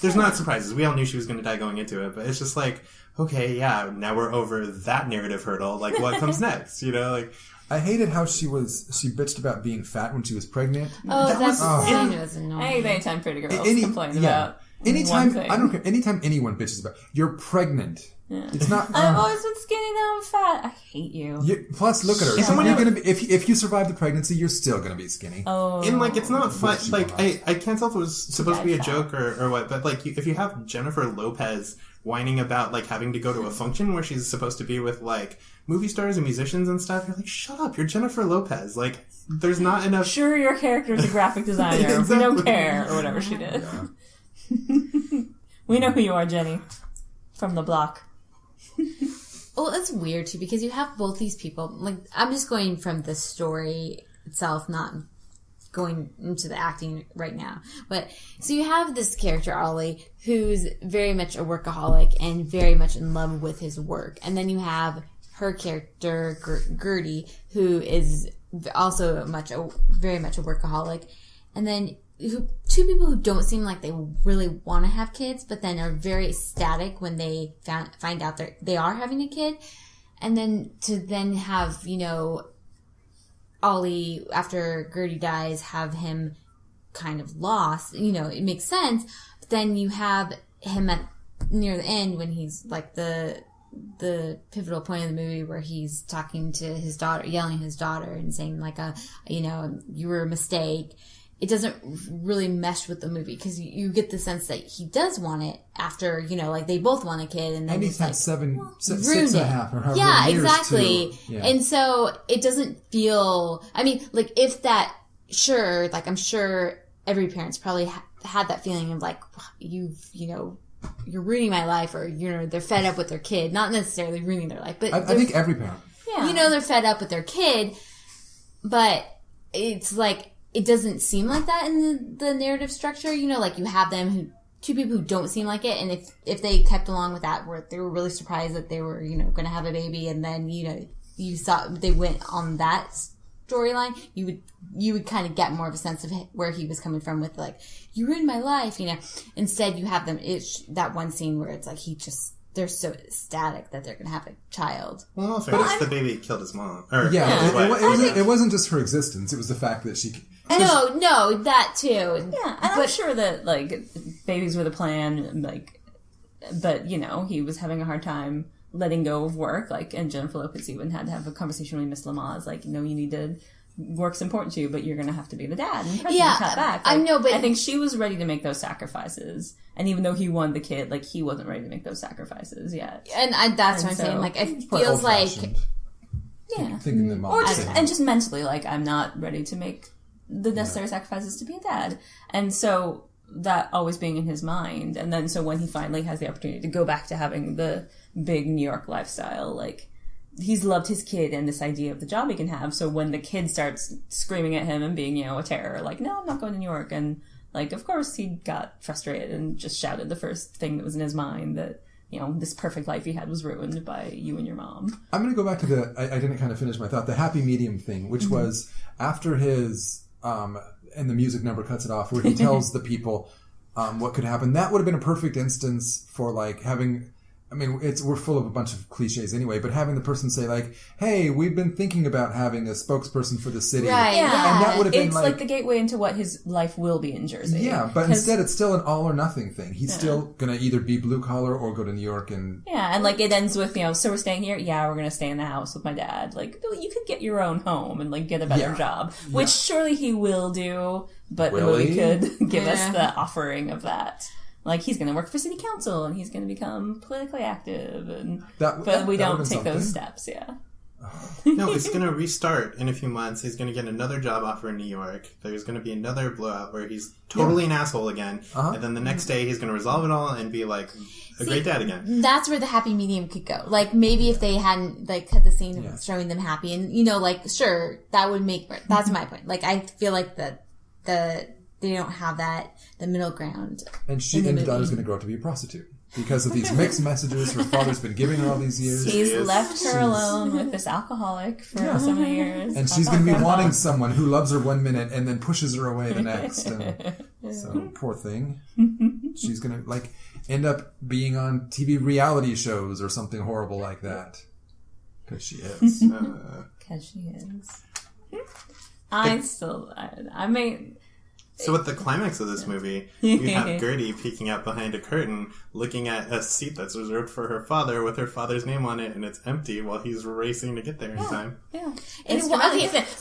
[SPEAKER 2] there's not surprises. We all knew she was going to die going into it, but it's just like, okay, yeah, now we're over that narrative hurdle. Like, what comes next? You know, like.
[SPEAKER 1] I hated how she bitched about being fat when she was pregnant.
[SPEAKER 4] Oh,
[SPEAKER 2] That
[SPEAKER 4] that's
[SPEAKER 2] was-
[SPEAKER 4] kind of annoying.
[SPEAKER 3] I hate anytime pretty girls
[SPEAKER 1] Any-
[SPEAKER 3] complain
[SPEAKER 1] yeah.
[SPEAKER 3] about
[SPEAKER 1] Anytime,
[SPEAKER 3] one thing.
[SPEAKER 1] I don't care. Anytime anyone bitches about, you're pregnant.
[SPEAKER 3] Yeah.
[SPEAKER 1] It's not.
[SPEAKER 3] I've always been skinny, now I'm fat. I hate you.
[SPEAKER 1] Plus, look at her.
[SPEAKER 2] If someone
[SPEAKER 1] You're
[SPEAKER 2] else-
[SPEAKER 1] gonna be, if you survive the pregnancy, you're still gonna be skinny.
[SPEAKER 3] Oh.
[SPEAKER 2] And like it's not fun.
[SPEAKER 1] She
[SPEAKER 2] Like
[SPEAKER 1] will not.
[SPEAKER 2] I can't tell if it was supposed to be a
[SPEAKER 3] died
[SPEAKER 2] joke or what. But like if you have Jennifer Lopez whining about like having to go to a function where she's supposed to be with like movie stars and musicians and stuff, you're like, shut up! You're Jennifer Lopez. Like there's not enough.
[SPEAKER 3] Sure, your character's a graphic designer. We
[SPEAKER 2] Exactly.
[SPEAKER 3] don't care, or whatever she did. We know who you are, Jenny. From the block.
[SPEAKER 4] Well, it's weird too because you have both these people. Like, I'm just going from the story itself, not going into the acting right now. But so you have this character Ollie, who's very much a workaholic and very much in love with his work, and then you have her character Gertie, who is also very much a workaholic, and then two people who don't seem like they really want to have kids, but then are very ecstatic when they find out they are having a kid. And then to then have, Ollie, after Gertie dies, have him kind of lost. It makes sense. But then you have him near the end when he's like the pivotal point of the movie where he's talking to his daughter, yelling at his daughter and saying like, you were a mistake. It doesn't really mesh with the movie because you get the sense that he does want it after, like they both want a kid, and then
[SPEAKER 1] And he's
[SPEAKER 4] it's
[SPEAKER 1] had
[SPEAKER 4] like
[SPEAKER 1] 6
[SPEAKER 4] ruined
[SPEAKER 1] and a
[SPEAKER 4] it.
[SPEAKER 1] half or however
[SPEAKER 4] Yeah,
[SPEAKER 1] many years
[SPEAKER 4] exactly.
[SPEAKER 1] to,
[SPEAKER 4] And so it doesn't feel. I mean, like if that, sure, like I'm sure every parent's probably had that feeling of like you're ruining my life, or they're fed up with their kid, not necessarily ruining their life, but
[SPEAKER 1] I think every parent.
[SPEAKER 3] Yeah.
[SPEAKER 4] they're fed up with their kid, but it's like. It doesn't seem like that in the narrative structure. Like you have two people who don't seem like it, and if they kept along with that, where they were really surprised that they were, going to have a baby, and then, you saw they went on that storyline, you would kind of get more of a sense of where he was coming from with like, you ruined my life, Instead, you have them, that one scene where it's like they're so ecstatic that they're going to have a child.
[SPEAKER 2] Well, fairness, the baby killed his mom. Or
[SPEAKER 1] Yeah,
[SPEAKER 2] his wife.
[SPEAKER 1] it wasn't just her existence. It was the fact that she...
[SPEAKER 4] No, that too.
[SPEAKER 3] Yeah, and I'm sure that, like, babies were the plan, like, but, he was having a hard time letting go of work, like, and Jennifer Lopez even had to have a conversation with Miss Lamaze, like, you need to, work's important to you, but you're going to have to be the dad, and
[SPEAKER 4] Yeah,
[SPEAKER 3] cut back.
[SPEAKER 4] I
[SPEAKER 3] Like,
[SPEAKER 4] know, but-
[SPEAKER 3] I think she was ready to make those sacrifices, and even though he wanted the kid, like, he wasn't ready to make those sacrifices yet.
[SPEAKER 4] And that's what I'm
[SPEAKER 3] so-
[SPEAKER 4] saying. Like, it
[SPEAKER 1] But
[SPEAKER 4] feels like...
[SPEAKER 1] old-fashioned. thinking that mom
[SPEAKER 3] Or
[SPEAKER 1] was
[SPEAKER 3] just,
[SPEAKER 1] saying.
[SPEAKER 3] and just mentally, like, I'm not ready to make the necessary sacrifices to be a dad. And so that always being in his mind. And then so when he finally has the opportunity to go back to having the big New York lifestyle, like, he's loved his kid and this idea of the job he can have. So when the kid starts screaming at him and being, a terror, like, no, I'm not going to New York. And, like, of course he got frustrated and just shouted the first thing that was in his mind that, this perfect life he had was ruined by you and your mom.
[SPEAKER 1] I'm going to go back to I didn't kind of finish my thought, the happy medium thing, which was after his, and the music number cuts it off, where he tells the people what could happen. That would have been a perfect instance for, like, having... I mean, we're full of a bunch of cliches anyway, but having the person say, like, hey, we've been thinking about having a spokesperson for the city.
[SPEAKER 4] Right,
[SPEAKER 3] Yeah,
[SPEAKER 1] And that would have been
[SPEAKER 3] it's like the gateway into what his life will be in Jersey.
[SPEAKER 1] Yeah, but instead it's still an all or nothing thing. He's still going to either be blue collar or go to New York and...
[SPEAKER 3] Yeah, and like it ends with, so we're staying here? Yeah, we're going to stay in the house with my dad. Like, you could get your own home and like get a better job, which surely he will do, but the movie could give us the offering of that. Like, he's going to work for city council, and he's going to become politically active, and but we don't take those steps,
[SPEAKER 2] No, it's going to restart in a few months. He's going to get another job offer in New York. There's going to be another blowout where he's totally an asshole again. And then the next day, he's going to resolve it all and be, like, a great dad again.
[SPEAKER 4] That's where the happy medium could go. Like, maybe if they hadn't, like, cut the scene showing them happy, and, like, sure, that would make... That's my point. Like, I feel like they don't have the middle ground.
[SPEAKER 1] And the daughter's going to grow up to be a prostitute because of these mixed messages her father's been giving her all these years.
[SPEAKER 3] He's left her alone with this alcoholic for so many years.
[SPEAKER 1] And she's going to be wanting someone who loves her 1 minute and then pushes her away the next. And so, poor thing. She's going to, like, end up being on TV reality shows or something horrible like that. Because she is.
[SPEAKER 3] Because she is. I mean...
[SPEAKER 2] So with the climax of this movie, you have Gertie peeking out behind a curtain, looking at a seat that's reserved for her father with her father's name on it, and it's empty while he's racing to get there in time.
[SPEAKER 3] Yeah.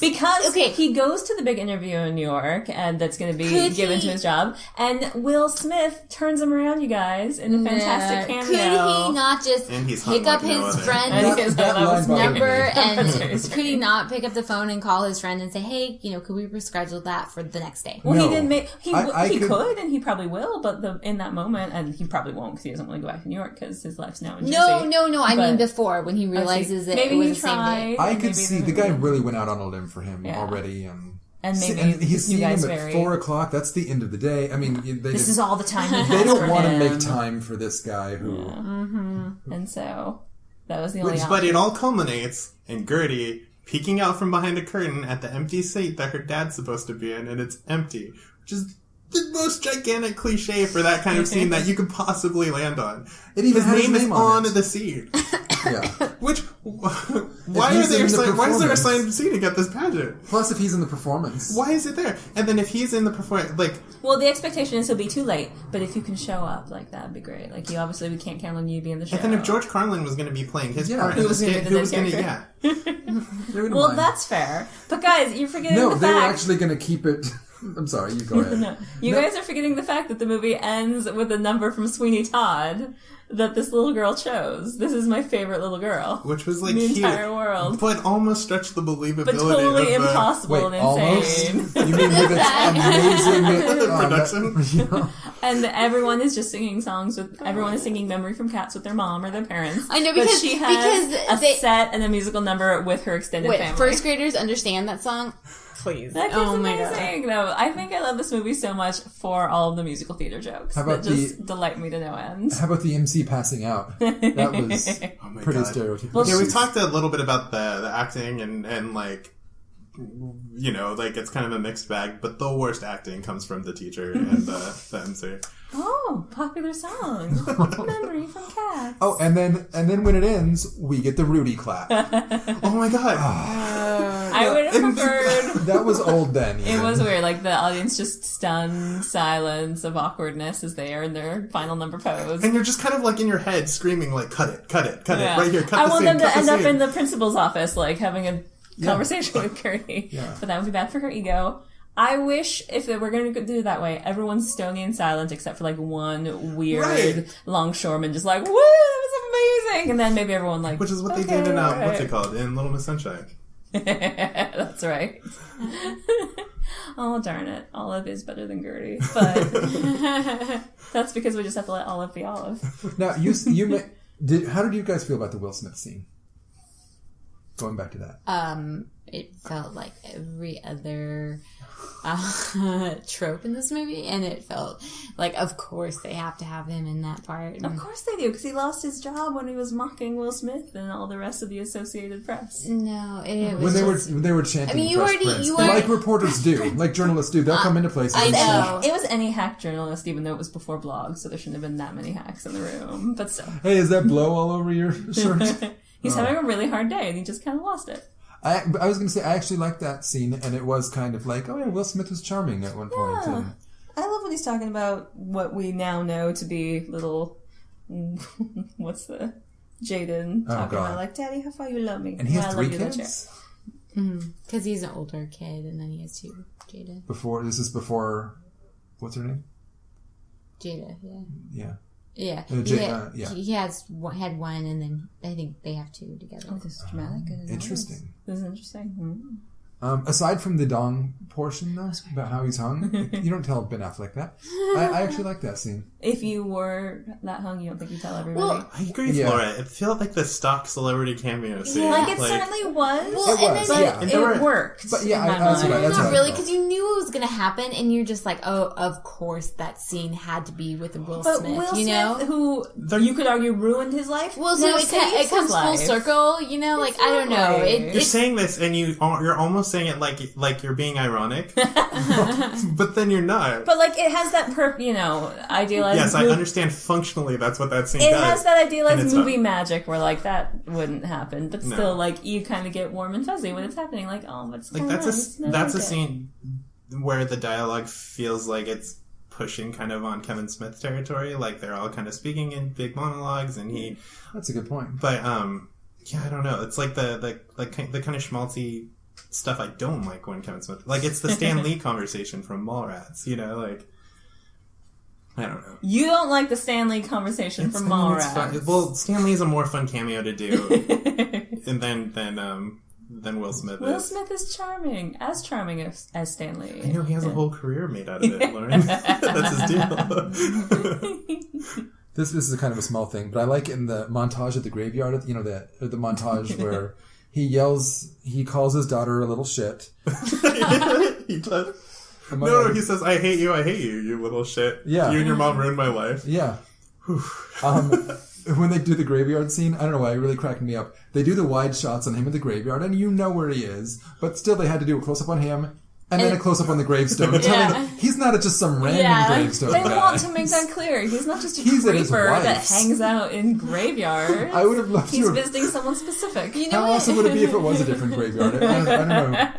[SPEAKER 3] Because he goes to the big interview in New York, and that's going to be given to his job, and Will Smith turns him around, you guys, in a fantastic cameo.
[SPEAKER 4] Could he not just pick up his friend's number, and could he not pick up the phone and call his friend and say, hey, could we reschedule that for the next day?
[SPEAKER 3] Well, he didn't make... He could, and he probably will, but in that moment, and he probably won't because he doesn't want to go back to New York because his life's now in Jersey.
[SPEAKER 4] No. I mean before, when he realizes that it was the same day.
[SPEAKER 1] I could see the guy really went out on a limb for him already.
[SPEAKER 3] And maybe
[SPEAKER 1] he's seeing him at 4 o'clock. That's the end of the day. I mean,
[SPEAKER 3] this is all the time he has
[SPEAKER 1] they don't
[SPEAKER 3] for
[SPEAKER 1] want
[SPEAKER 3] him.
[SPEAKER 1] to make time for this guy who...
[SPEAKER 3] And so, that was the only option.
[SPEAKER 2] But it all culminates in Gertie peeking out from behind a curtain at the empty seat that her dad's supposed to be in, and it's empty. Which is the most gigantic cliche for that kind of scene that you could possibly land on. His name is on the seat.
[SPEAKER 1] Yeah.
[SPEAKER 2] Which, why is there assigned seating at this pageant?
[SPEAKER 1] Plus, if he's in the performance.
[SPEAKER 2] Why is it there? And then if he's in the performance, like...
[SPEAKER 3] Well, the expectation is he'll be too late, but if you can show up, like, that'd be great. Like, we can't count on you to be in the show.
[SPEAKER 2] And then if George Carlin was going to be playing his part in the skit, who was going to...
[SPEAKER 3] Well, that's fair. But guys, you're forgetting the fact...
[SPEAKER 1] No, they were actually going to keep it... I'm sorry, you go ahead.
[SPEAKER 3] You guys are forgetting the fact that the movie ends with a number from Sweeney Todd that this little girl chose. This is my favorite little girl.
[SPEAKER 2] Which was like
[SPEAKER 3] the
[SPEAKER 2] cute,
[SPEAKER 3] entire world.
[SPEAKER 2] But almost stretched the believability.
[SPEAKER 3] But totally
[SPEAKER 2] of the...
[SPEAKER 3] impossible and insane.
[SPEAKER 1] Almost? You mean with its amazing
[SPEAKER 2] production?
[SPEAKER 3] And everyone is just singing songs with... Everyone is singing Memory from Cats with their mom or their parents.
[SPEAKER 4] I know, because...
[SPEAKER 3] But she has a set and a musical number with her extended family.
[SPEAKER 4] First graders understand that song? Please.
[SPEAKER 3] That kid's amazing, though. I think I love this movie so much for all of the musical theater jokes that just delight me to no end.
[SPEAKER 1] How about the MC passing out? That was pretty stereotypical.
[SPEAKER 2] Well, yeah, we talked a little bit about the acting and like, like it's kind of a mixed bag, but the worst acting comes from the teacher and the MC.
[SPEAKER 3] Oh, popular song. Memory from Cats.
[SPEAKER 1] Oh, and then when it ends, we get the Rudy clap.
[SPEAKER 2] Oh my god.
[SPEAKER 3] I would have preferred...
[SPEAKER 1] That was old then.
[SPEAKER 3] It was weird. Like, the audience just stunned silence of awkwardness as they are in their final number pose.
[SPEAKER 2] And you're just kind of like in your head screaming like, cut it, right here, cut the scene.
[SPEAKER 3] I want them to end up in the principal's office, like, having a conversation with Gertie.
[SPEAKER 1] Yeah.
[SPEAKER 3] But that would be bad for her ego. I wish if they were going to do it that way, everyone's stony and silent except for like one weird longshoreman just like, woo, that was amazing. And then maybe everyone like,
[SPEAKER 2] which is what they did in what's it called in Little Miss Sunshine.
[SPEAKER 3] That's right. Oh darn it! Olive is better than Gertie, but that's because we just have to let Olive be Olive.
[SPEAKER 1] Now, how did you guys feel about the Will Smith scene? Going back to that.
[SPEAKER 4] It felt like every other trope in this movie, and it felt like, of course, they have to have him in that part.
[SPEAKER 3] Of course they do, because he lost his job when he was mocking Will Smith and all the rest of the Associated Press.
[SPEAKER 4] No, it was
[SPEAKER 1] when they were chanting.
[SPEAKER 4] I mean, you already
[SPEAKER 1] like reporters do, like journalists do. They'll come into places.
[SPEAKER 4] I know.
[SPEAKER 3] It was any hack journalist, even though it was before blogs, so there shouldn't have been that many hacks in the room. But still,
[SPEAKER 1] hey, is that blow all over your shirt?
[SPEAKER 3] He's having a really hard day, and he just kind of lost it.
[SPEAKER 1] I was going to say, I actually liked that scene, and it was kind of like, oh yeah, Will Smith was charming at one point.
[SPEAKER 3] Yeah.
[SPEAKER 1] And
[SPEAKER 3] I love when he's talking about what we now know to be little, what's the, Jaden talking about, like, Daddy, how far you love me?
[SPEAKER 1] And he has
[SPEAKER 3] I
[SPEAKER 1] 3
[SPEAKER 3] love you,
[SPEAKER 1] kids?
[SPEAKER 4] Because he's an older kid, and then he has 2, Jada.
[SPEAKER 1] This is before, what's her name?
[SPEAKER 4] Jada, yeah.
[SPEAKER 1] Yeah.
[SPEAKER 4] Yeah. He had 1, and then I think they have 2 together.
[SPEAKER 3] Oh, this is dramatic.
[SPEAKER 1] Interesting.
[SPEAKER 3] This is interesting. Mm-hmm.
[SPEAKER 1] Aside from the dong portion, though, about how he's hung, you don't tell Ben Affleck that. I actually like that scene.
[SPEAKER 3] If you were that hung, you don't think you tell everybody.
[SPEAKER 2] Well, I agree with Laura. It felt like the stock celebrity cameo scene.
[SPEAKER 3] Yeah, like it certainly was.
[SPEAKER 4] Well,
[SPEAKER 3] it worked.
[SPEAKER 1] But yeah,
[SPEAKER 4] not really, because you knew it was going to happen, and you're just like, oh, of course, that scene had to be with Will Smith.
[SPEAKER 3] Will
[SPEAKER 4] you know,
[SPEAKER 3] Smith, who you could argue ruined his life.
[SPEAKER 4] Well, so it comes full circle. You know, like I don't know.
[SPEAKER 2] You're saying this, and you're almost saying it like you're being ironic, but then you're not.
[SPEAKER 3] But like it has that idealized.
[SPEAKER 2] Yes, I understand functionally that's what that scene
[SPEAKER 3] does.
[SPEAKER 2] It
[SPEAKER 3] has that idealized movie magic where like that wouldn't happen, but still like you kind of get warm and fuzzy when it's happening. Like it's
[SPEAKER 2] like that's a scene where the dialogue feels like it's pushing kind of on Kevin Smith territory. Like they're all kind of speaking in big monologues, and he.
[SPEAKER 1] That's a good point.
[SPEAKER 2] But yeah, I don't know. It's like the kind of schmaltzy stuff I don't like when Kevin Smith, like it's the Stan Lee conversation from Mallrats, like I don't know.
[SPEAKER 3] You don't like the Stan Lee conversation from Mallrats.
[SPEAKER 2] Well, Stan Lee's a more fun cameo to do, and than Will Smith.
[SPEAKER 3] Will Smith is charming as Stan Lee.
[SPEAKER 2] I know he has a whole career made out of it, Loren. That's his deal.
[SPEAKER 1] This is a kind of a small thing, but I like in the montage at the graveyard, the montage where. He calls his daughter a little shit.
[SPEAKER 2] He does. No, he says, I hate you, you little shit.
[SPEAKER 1] Yeah.
[SPEAKER 2] You and your mom ruined my life.
[SPEAKER 1] Yeah. When they do the graveyard scene, I don't know why, it really cracked me up. They do the wide shots on him at the graveyard, and you know where he is, but still they had to do a close-up on him, and then a close-up on the gravestone. He's not just some random gravestone
[SPEAKER 3] They
[SPEAKER 1] guy.
[SPEAKER 3] want to make that clear. He's not just a creeper that hangs out in graveyards.
[SPEAKER 1] I would have loved to.
[SPEAKER 3] He's visiting someone specific.
[SPEAKER 1] How awesome would it be if it was a different graveyard? I don't know.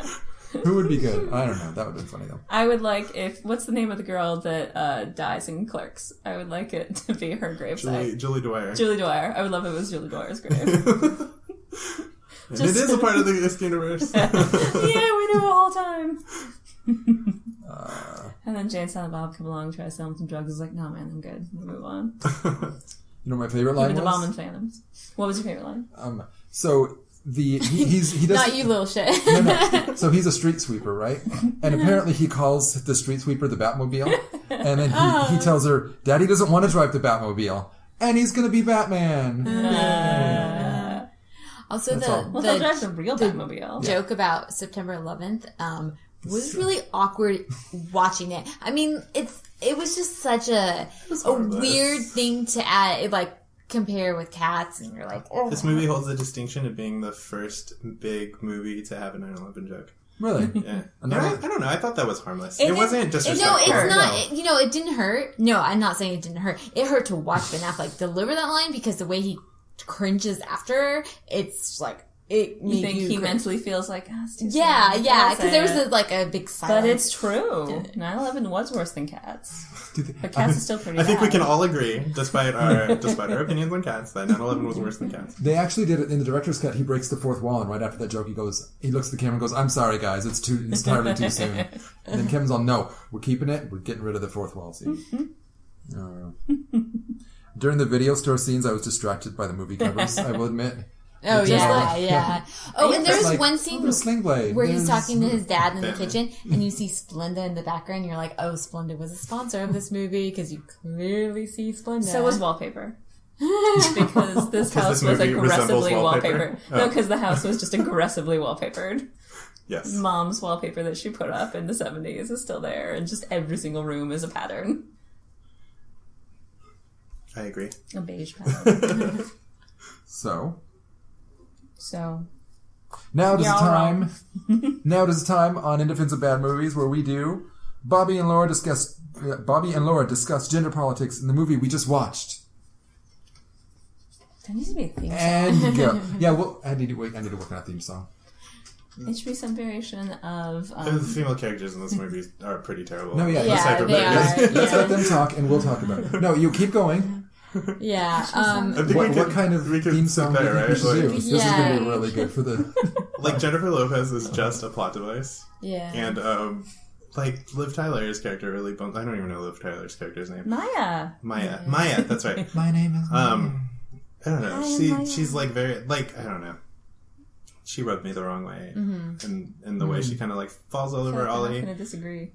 [SPEAKER 1] Who would be good? I don't know. That would have been funny, though.
[SPEAKER 3] I would like what's the name of the girl that dies in Clerks? I would like it to be her gravesite.
[SPEAKER 2] Julie Dwyer.
[SPEAKER 3] Julie Dwyer. I would love if it was Julie Dwyer's grave.
[SPEAKER 2] It is a part of this universe.
[SPEAKER 3] Yeah, we knew the whole time. And then Jay and Silent Bob come along, try to sell him some drugs. He's like, no, man, I'm good. We'll move on.
[SPEAKER 1] You know what my favorite line was?
[SPEAKER 3] The Bomb and Phantoms. What was your favorite line?
[SPEAKER 1] So he does
[SPEAKER 4] not you little shit.
[SPEAKER 1] No. So he's a street sweeper, right? And apparently he calls the street sweeper the Batmobile, and then he tells her, Daddy doesn't want to drive the Batmobile, and he's gonna be Batman.
[SPEAKER 4] Also,
[SPEAKER 3] the real Batmobile
[SPEAKER 4] joke about September 11th was really awkward watching it. I mean, it was just such a weird thing to add, compare with Cats, and you're like, oh.
[SPEAKER 2] This movie holds the distinction of being the first big movie to have a 9/11 joke.
[SPEAKER 1] Really?
[SPEAKER 2] Yeah. I don't know. I thought that was harmless. It wasn't disrespectful.
[SPEAKER 4] No, it's not. It didn't hurt. No, I'm not saying it didn't hurt. It hurt to watch Ben Affleck deliver that line because the way he cringes after, it's like, you think
[SPEAKER 3] he mentally feels like, it's too
[SPEAKER 4] yeah, because there was a big silence.
[SPEAKER 3] But it's true. 9/11 was worse than Cats. But Cats is still pretty bad.
[SPEAKER 2] I think we can all agree, despite our opinions on Cats, that 9/11 was worse than Cats.
[SPEAKER 1] They actually did it in the director's cut. He breaks the fourth wall, and right after that joke, he looks at the camera and goes, I'm sorry, guys, it's entirely too soon. And then Kevin's all, no, we're keeping it, we're getting rid of the fourth wall scene. During the video store scenes, I was distracted by the movie covers, I will admit.
[SPEAKER 4] Oh,
[SPEAKER 1] Just
[SPEAKER 4] yeah. Oh, and there's one scene
[SPEAKER 1] Sling Blade.
[SPEAKER 4] where he's talking to his dad in the kitchen, and you see Splenda in the background, and you're like, oh, Splenda was a sponsor of this movie, because you clearly see Splenda.
[SPEAKER 3] So was wallpaper. Because this house was aggressively wallpapered. Oh. No, because the house was just aggressively wallpapered.
[SPEAKER 2] Yes.
[SPEAKER 3] Mom's wallpaper that she put up in the 70s is still there, and just every single room is a pattern.
[SPEAKER 2] I agree.
[SPEAKER 3] A beige pattern.
[SPEAKER 1] So now it is
[SPEAKER 3] Y'all
[SPEAKER 1] time. Now it is time on In Defense of Bad Movies where we do Bobby and Laura discuss gender politics in the movie we just watched.
[SPEAKER 3] There needs to be a theme song.
[SPEAKER 1] And go. Yeah, well, I need to work on that theme song.
[SPEAKER 3] It should be some variation of...
[SPEAKER 2] The female characters in this movie are pretty terrible.
[SPEAKER 1] No, yeah.
[SPEAKER 4] Yeah, they are.
[SPEAKER 1] Let's let them talk, and we'll talk about it. No, you keep going.
[SPEAKER 4] Yeah.
[SPEAKER 1] What kind of theme song do you think we should do? This is going to be really good for the...
[SPEAKER 2] Like, Jennifer Lopez is just a plot device.
[SPEAKER 4] Yeah.
[SPEAKER 2] And, like, Liv Tyler's character really bumps... I don't even know Liv Tyler's character's name.
[SPEAKER 3] Maya,
[SPEAKER 2] that's right.
[SPEAKER 1] My name is...
[SPEAKER 2] I don't know. She's, like, very... Like, I don't know. She rubbed me the wrong way. And the way she kind of, like, falls all over Ollie.
[SPEAKER 3] I'm going to disagree.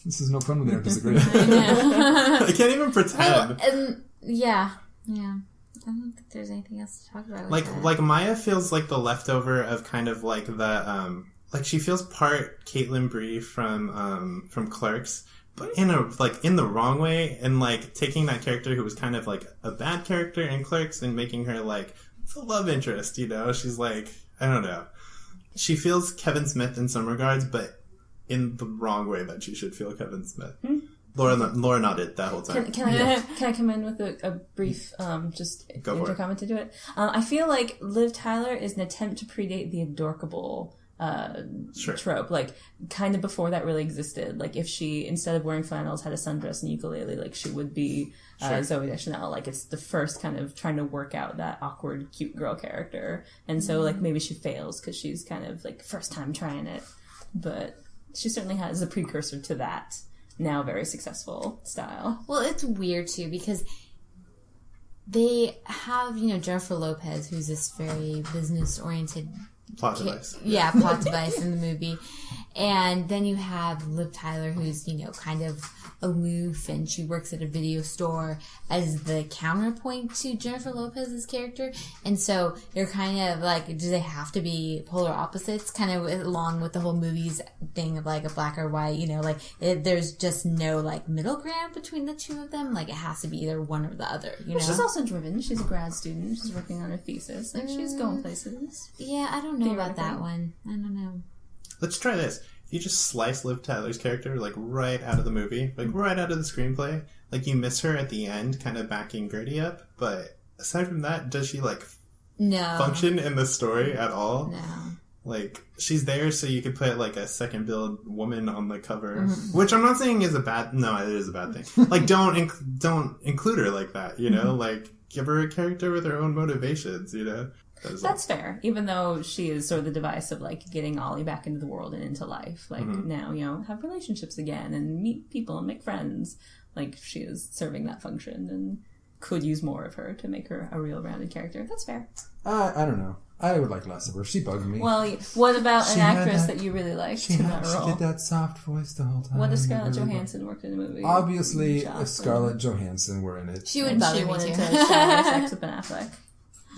[SPEAKER 1] This is no fun when they don't disagree.
[SPEAKER 2] I can't even pretend.
[SPEAKER 4] Well, yeah. I don't think there's anything else to talk about with that.
[SPEAKER 2] Like Maya feels like the leftover of kind of like the like she feels part Caitlin Bree from Clerks, but in the wrong way, and like taking that character who was kind of like a bad character in Clerks and making her like the love interest, you know? She's like, I don't know. She feels Kevin Smith in some regards, but in the wrong way that she should feel Kevin Smith. Laura nodded that whole time.
[SPEAKER 3] Can I come in with a brief just intercomment to do it? I feel like Liv Tyler is an attempt to predate the adorkable trope, like kind of before that really existed. Like if she, instead of wearing flannels, had a sundress and ukulele, like she would be Zooey Deschanel. Like it's the first kind of trying to work out that awkward cute girl character, and so like maybe she fails because she's kind of like first time trying it, but she certainly has a precursor to that now very successful style.
[SPEAKER 4] Well, it's weird too because they have, Jennifer Lopez, who's this very business oriented
[SPEAKER 2] plot device.
[SPEAKER 4] Yeah, plot device in the movie. And then you have Liv Tyler, who's, kind of aloof, and she works at a video store as the counterpoint to Jennifer Lopez's character. And so they're kind of like, do they have to be polar opposites? Kind of along with the whole movie's thing of like a black or white, there's just no like middle ground between the two of them. Like it has to be either one or the other,
[SPEAKER 3] But she's also driven. She's a grad student. She's working on her thesis. Like she's going places.
[SPEAKER 4] Yeah, I don't know about that one. I don't know.
[SPEAKER 2] Let's try this. If you just slice Liv Tyler's character, like, right out of the movie, like, right out of the screenplay, like, you miss her at the end, kind of backing Gertie up, but aside from that, does she, like, function in the story at all?
[SPEAKER 4] No.
[SPEAKER 2] Like, she's there so you could put, like, a second build woman on the cover, which I'm not saying is a bad... No, it is a bad thing. Like, don't include her like that, Like, give her a character with her own motivations,
[SPEAKER 3] That's fair, even though she is sort of the device of, like, getting Ollie back into the world and into life. Like, now, have relationships again and meet people and make friends. Like, she is serving that function and could use more of her to make her a real rounded character. That's fair.
[SPEAKER 1] I don't know. I would like less of her. She bugged me.
[SPEAKER 3] Well, what about an actress that you really liked in that role?
[SPEAKER 1] She did that soft voice the whole time.
[SPEAKER 3] What if Scarlett Johansson worked in a movie?
[SPEAKER 1] Obviously, if Scarlett Johansson were in it.
[SPEAKER 4] She would bug me too.
[SPEAKER 3] She wanted to shower sex with Ben Affleck.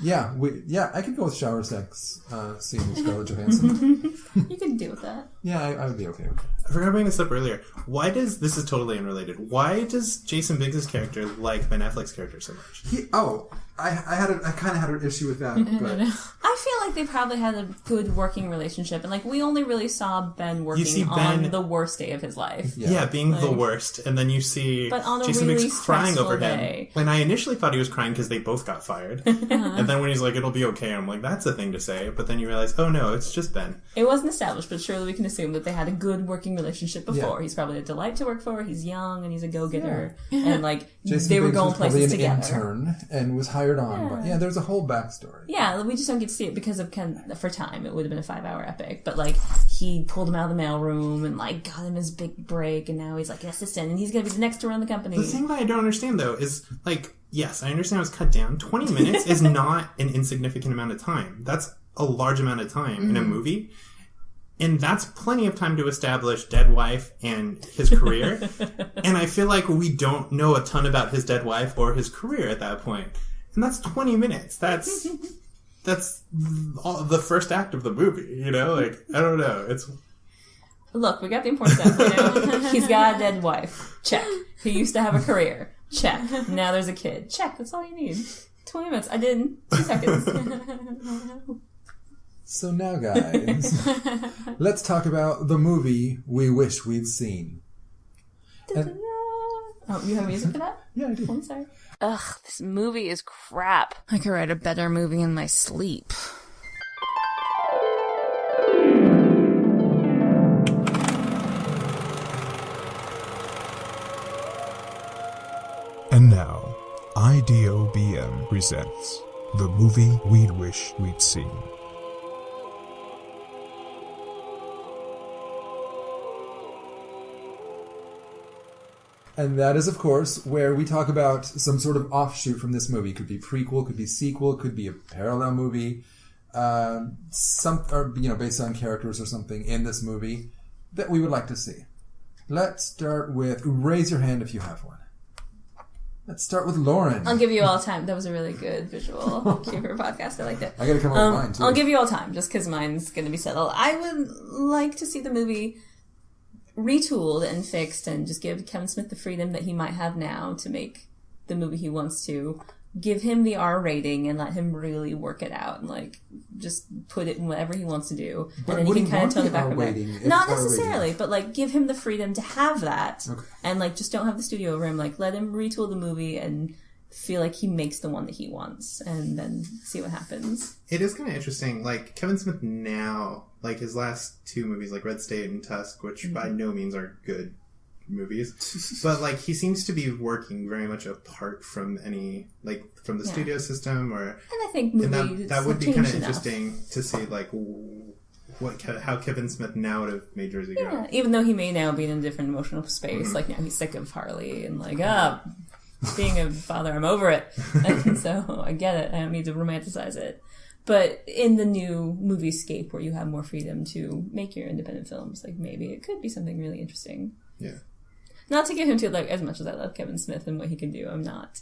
[SPEAKER 1] Yeah, I could go with shower sex scene with Scarlett Johansson.
[SPEAKER 3] You could deal with that.
[SPEAKER 1] Yeah, I would be okay with that.
[SPEAKER 2] I forgot to bring this up earlier. This is totally unrelated. Why does Jason Biggs' character like Ben Affleck's character so much?
[SPEAKER 1] I kind of had an issue with that. But
[SPEAKER 3] I feel like they probably had a good working relationship, and like we only really saw Ben working on the worst day of his life.
[SPEAKER 2] Yeah, being the worst, and then you see Jason
[SPEAKER 3] really
[SPEAKER 2] Biggs crying over
[SPEAKER 3] day.
[SPEAKER 2] him. When I initially thought he was crying because they both got fired, and then when he's like, "It'll be okay," I'm like, "That's a thing to say," but then you realize, oh no, it's just Ben.
[SPEAKER 3] It wasn't established, but surely we can assume that they had a good working relationship before. He's probably a delight to work for. He's young and he's a go-getter. And like
[SPEAKER 1] Jason
[SPEAKER 3] they were
[SPEAKER 1] Biggs
[SPEAKER 3] going
[SPEAKER 1] was probably
[SPEAKER 3] places
[SPEAKER 1] an
[SPEAKER 3] together.
[SPEAKER 1] intern and was hired on. But there's a whole backstory.
[SPEAKER 3] Yeah, we just don't get to see it because of for time. It would have been a 5-hour epic. But like he pulled him out of the mailroom and like got him his big break, and now he's like an assistant and he's gonna be the next to run the company.
[SPEAKER 2] The thing that I don't understand though is like, yes, I understand it was cut down. 20 minutes is not an insignificant amount of time. That's a large amount of time in a movie. And that's plenty of time to establish dead wife and his career. And I feel like we don't know a ton about his dead wife or his career at that point. And that's 20 minutes. That's all, the first act of the movie, you know? Like, I don't know. It's...
[SPEAKER 3] Look, we got the important stuff. You know? He's got a dead wife. Check. He used to have a career. Check. Now there's a kid. Check. That's all you need. 20 minutes. I did in 2 seconds.
[SPEAKER 1] So now, guys, let's talk about the movie we wish we'd seen. And,
[SPEAKER 3] oh, you have music for that?
[SPEAKER 1] yeah, I do.
[SPEAKER 3] I'm sorry.
[SPEAKER 5] Ugh, this movie is crap. I could write a better movie in my sleep.
[SPEAKER 6] And now, IDOBM presents the movie we'd wish we'd seen.
[SPEAKER 1] And that is, of course, where we talk about some sort of offshoot from this movie. It could be prequel, could be sequel, could be a parallel movie, based on characters or something in this movie that we would like to see. Let's start with, raise your hand if you have one. Let's start with Loren.
[SPEAKER 3] I'll give you all time. That was a really good visual cue for a podcast. I liked it.
[SPEAKER 1] I gotta come up with mine, too.
[SPEAKER 3] I'll give you all time, just because mine's going to be settled. I would like to see the movie retooled and fixed and just give Kevin Smith the freedom that he might have now to make the movie he wants to. Give him the R rating and let him really work it out and like just put it in whatever he wants to do.
[SPEAKER 1] But
[SPEAKER 3] and then he can kind of tone it back
[SPEAKER 1] R
[SPEAKER 3] from there.
[SPEAKER 1] rating if
[SPEAKER 3] Not
[SPEAKER 1] it's R
[SPEAKER 3] necessarily,
[SPEAKER 1] rating?
[SPEAKER 3] but like give him the freedom to have that.
[SPEAKER 1] Okay.
[SPEAKER 3] And like just don't have the studio over him. Like let him retool the movie and feel like he makes the one that he wants and then see what happens.
[SPEAKER 2] It is kind of interesting. Like, Kevin Smith now, like, his last 2 movies, like Red State and Tusk, which by no means are good movies, but, like, he seems to be working very much apart from any, like, from the studio system, or...
[SPEAKER 3] And I think movies
[SPEAKER 2] that would be kind of
[SPEAKER 3] enough.
[SPEAKER 2] interesting to see, like, how Kevin Smith now would have made Jersey go.
[SPEAKER 3] Yeah, even though he may now be in a different emotional space. Like, now he's sick of Harley and, like, being a father, I'm over it. And so I get it. I don't need to romanticize it. But in the new moviescape where you have more freedom to make your independent films, like maybe it could be something really interesting.
[SPEAKER 2] Yeah.
[SPEAKER 3] Not to give him to, like, as much as I love Kevin Smith and what he can do, I'm not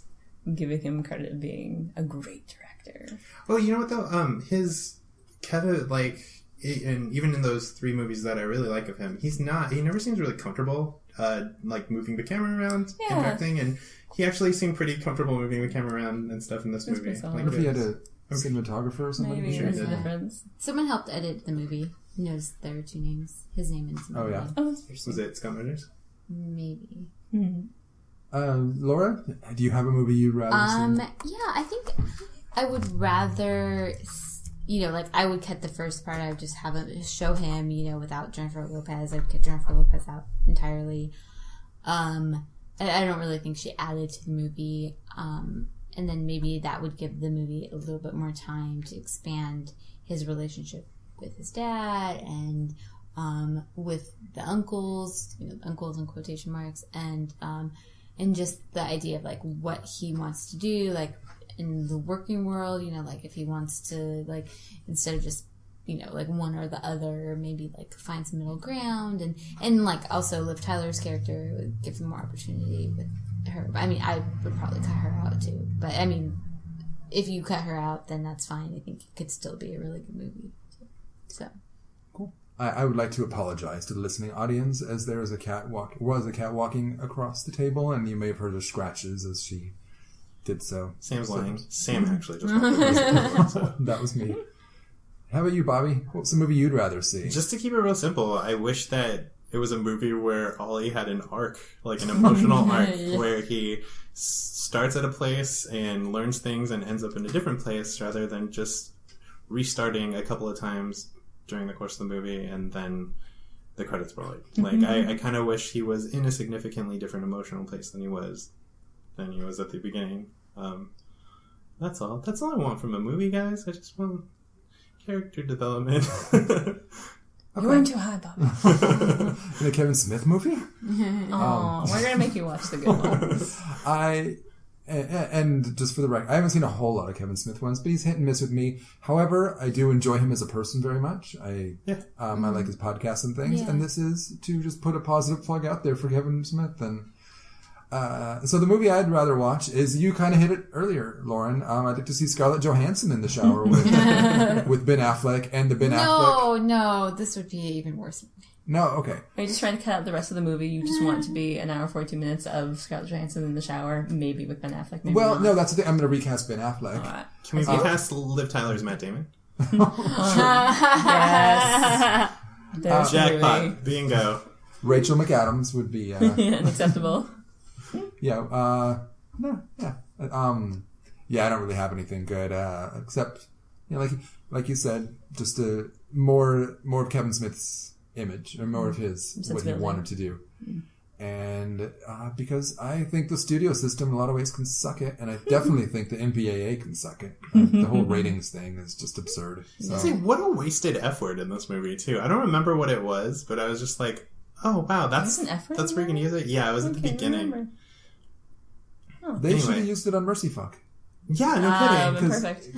[SPEAKER 3] giving him credit of being a great director.
[SPEAKER 2] Well, you know what though? His Kevin, like, and even in those 3 movies that I really like of him, he never seems really comfortable, like moving the camera around and directing, and he actually seemed pretty comfortable moving the camera around and stuff in this movie.
[SPEAKER 3] pretty solid.
[SPEAKER 1] I wonder if he had a cinematographer or something.
[SPEAKER 3] Maybe
[SPEAKER 2] sure
[SPEAKER 3] there's
[SPEAKER 2] he
[SPEAKER 3] a
[SPEAKER 2] did.
[SPEAKER 3] difference.
[SPEAKER 4] Someone helped edit the movie. He knows there are 2 names. His name and his
[SPEAKER 1] Oh, yeah.
[SPEAKER 3] Oh, that's interesting.
[SPEAKER 2] Was it Scott Measures?
[SPEAKER 4] Maybe.
[SPEAKER 1] Laura, do you have a movie you'd rather see?
[SPEAKER 4] Yeah, I think I would rather, like, I would cut the first part. I would just have him show him, without Jennifer Lopez. I'd cut Jennifer Lopez out entirely. I don't really think she added to the movie. And then maybe that would give the movie a little bit more time to expand his relationship with his dad and with the uncles, uncles in quotation marks, and just the idea of like what he wants to do, like in the working world, like if he wants to, like, instead of just like one or the other, maybe like find some middle ground, and like also Liv Tyler's character would give him more opportunity with her. I mean, I would probably cut her out too, but I mean, if you cut her out, then that's fine. I think it could still be a really good movie. So
[SPEAKER 1] Cool. I would like to apologize to the listening audience, as there is a cat walking across the table, and you may have heard her scratches as she did so.
[SPEAKER 2] Sam's lying. Sam actually just walked across the table, so.
[SPEAKER 1] That was me. How about you, Bobby? What's the movie you'd rather see?
[SPEAKER 2] Just to keep it real simple, I wish that it was a movie where Ollie had an arc, like an emotional arc, where he starts at a place and learns things and ends up in a different place, rather than just restarting a couple of times during the course of the movie and then the credits roll. Like I kind of wish he was in a significantly different emotional place than he was at the beginning. That's all. That's all I want from a movie, guys. I just want character development.
[SPEAKER 3] You went too high, Bobby.
[SPEAKER 1] In a Kevin Smith movie?
[SPEAKER 3] Oh, we're gonna make you watch the good ones.
[SPEAKER 1] And just for the record, I haven't seen a whole lot of Kevin Smith ones, but he's hit and miss with me. However, I do enjoy him as a person very much. I like his podcasts and things, and this is to just put a positive plug out there for Kevin Smith. And so the movie I'd rather watch is, you kind of hit it earlier, Loren. I'd like to see Scarlett Johansson in the shower with with Ben Affleck and the Ben Affleck.
[SPEAKER 4] No, this would be even worse.
[SPEAKER 1] No, okay.
[SPEAKER 3] Are you just trying to cut out the rest of the movie? You just want it to be an hour 42 minutes of Scarlett Johansson in the shower, maybe with Ben Affleck, maybe not.
[SPEAKER 1] No, that's the thing. I'm going to recast Ben Affleck.
[SPEAKER 3] All right.
[SPEAKER 2] Can we recast Liv Tyler's Matt Damon?
[SPEAKER 3] Yes. There's the movie.
[SPEAKER 2] Jackpot. Bingo.
[SPEAKER 1] Rachel McAdams would be...
[SPEAKER 3] Unacceptable.
[SPEAKER 1] Yeah, I don't really have anything good, except, like you said, just more of Kevin Smith's image, or more of his, what he wanted to do. And because I think the studio system in a lot of ways can suck it, and I definitely think the MPAA can suck it. The whole ratings thing is just absurd. So.
[SPEAKER 2] See, what a wasted F word in this movie, too. I don't remember what it was, but I was just like, oh, wow, that's
[SPEAKER 3] an F word
[SPEAKER 2] where you can use it? Yeah, it was at the beginning.
[SPEAKER 1] They should have used it on Mercy Fuck.
[SPEAKER 2] Yeah, no kidding.
[SPEAKER 3] Perfect.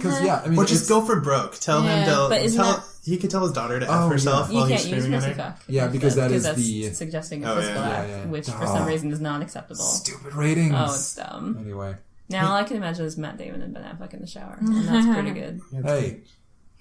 [SPEAKER 2] Or just go for broke. Tell him to... he could tell his daughter to F herself while he's screaming at her.
[SPEAKER 3] Fuck.
[SPEAKER 1] Yeah, because that's
[SPEAKER 3] suggesting a physical act, which for some reason is not acceptable.
[SPEAKER 1] Stupid ratings.
[SPEAKER 3] Oh, it's dumb.
[SPEAKER 1] Anyway.
[SPEAKER 3] Now all I can imagine is Matt Damon and Ben Affleck in the shower, and that's pretty good.
[SPEAKER 1] Hey.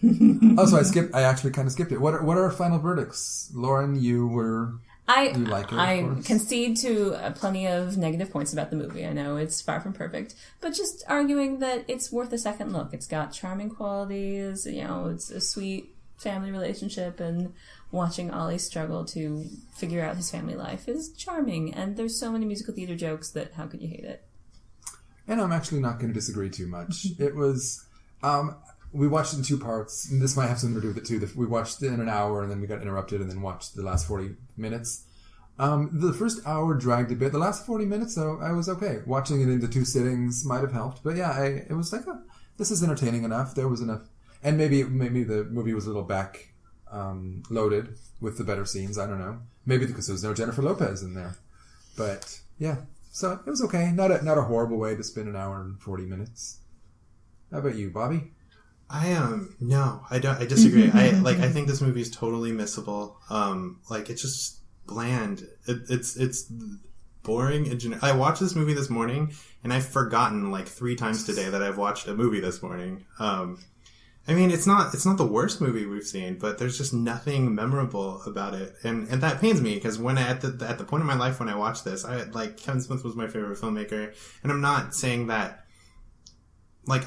[SPEAKER 1] So I actually kind of skipped it. What are our final verdicts? Loren, you like it,
[SPEAKER 3] I concede to plenty of negative points about the movie. I know it's far from perfect, but just arguing that it's worth a second look. It's got charming qualities, it's a sweet family relationship, and watching Ollie struggle to figure out his family life is charming, and there's so many musical theater jokes that how could you hate it?
[SPEAKER 1] And I'm actually not going to disagree too much. It was... we watched it in two parts, and this might have something to do with it too. We watched it in an hour, and then we got interrupted, and then watched the last 40 minutes. The first hour dragged a bit. The last 40 minutes, though, I was okay. Watching it into two sittings might have helped. But yeah, it was like, this is entertaining enough. There was enough. And maybe the movie was a little back loaded with the better scenes. I don't know. Maybe because there was no Jennifer Lopez in there. But yeah, so it was okay. Not a horrible way to spend an hour and 40 minutes. How about you, Bobby?
[SPEAKER 2] No, I don't. I disagree. I think this movie is totally missable. It's just bland. It's boring and I watched this movie this morning, and I've forgotten 3 times today that I've watched a movie this morning. It's not the worst movie we've seen, but there's just nothing memorable about it, and that pains me because when at the point in my life when I watched this, Kevin Smith was my favorite filmmaker, and I'm not saying that.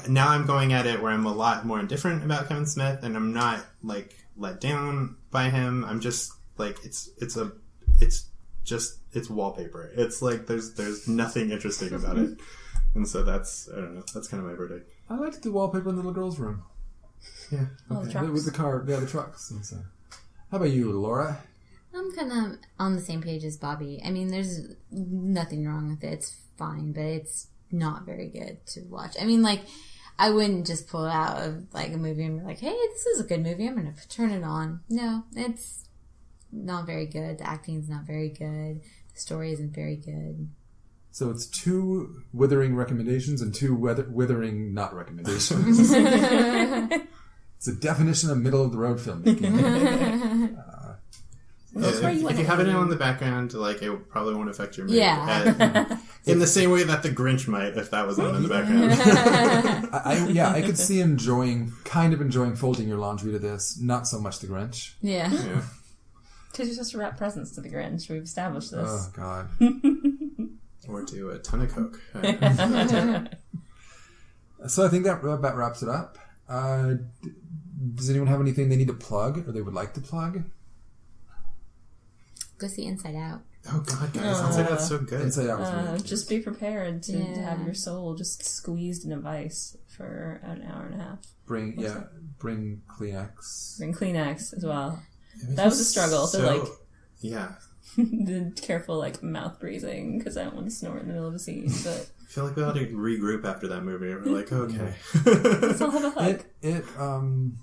[SPEAKER 2] Now I'm going at it where I'm a lot more indifferent about Kevin Smith, and I'm not, let down by him. I'm just, it's wallpaper. It's, there's nothing interesting about it. And so that's, I don't know, that's kind of my verdict.
[SPEAKER 1] I liked the wallpaper in the little girl's room.
[SPEAKER 2] Yeah.
[SPEAKER 3] Oh, the trucks.
[SPEAKER 1] With the car, the trucks. And so. How about you, Laura?
[SPEAKER 4] I'm kind of on the same page as Bobby. There's nothing wrong with it. It's fine, but it's not very good to watch. I wouldn't just pull it out of a movie and be like, hey, this is a good movie, I'm gonna turn it on. No, it's not very good. The acting's not very good. The story isn't very good.
[SPEAKER 1] So it's 2 withering recommendations and 2 withering not recommendations. It's a definition of middle of the road filmmaking.
[SPEAKER 2] If you have it on the background, it probably won't affect your mood.
[SPEAKER 4] Yeah.
[SPEAKER 2] In the same way that The Grinch might, if that was on in the background.
[SPEAKER 1] I could see enjoying folding your laundry to this. Not so much The Grinch.
[SPEAKER 4] Yeah.
[SPEAKER 3] Because you're supposed to wrap presents to the Grinch. We've established this.
[SPEAKER 1] Oh, God.
[SPEAKER 2] Or do a ton of Coke.
[SPEAKER 1] So I think that about wraps it up. Does anyone have anything they need to plug or they would like to plug?
[SPEAKER 4] Go see Inside Out.
[SPEAKER 2] Oh, God, guys. Inside Out's so good.
[SPEAKER 1] Inside Out was really good.
[SPEAKER 3] Just be prepared to have your soul just squeezed in a vice for an hour and a half.
[SPEAKER 1] Bring Kleenex.
[SPEAKER 3] Bring Kleenex as well. That was a struggle.
[SPEAKER 2] Yeah.
[SPEAKER 3] The careful, like, mouth breathing, because I don't want to snort in the middle of a scene, but...
[SPEAKER 2] I feel like we had to regroup after that movie. We're like, okay.
[SPEAKER 3] Let's all have a hug.
[SPEAKER 1] It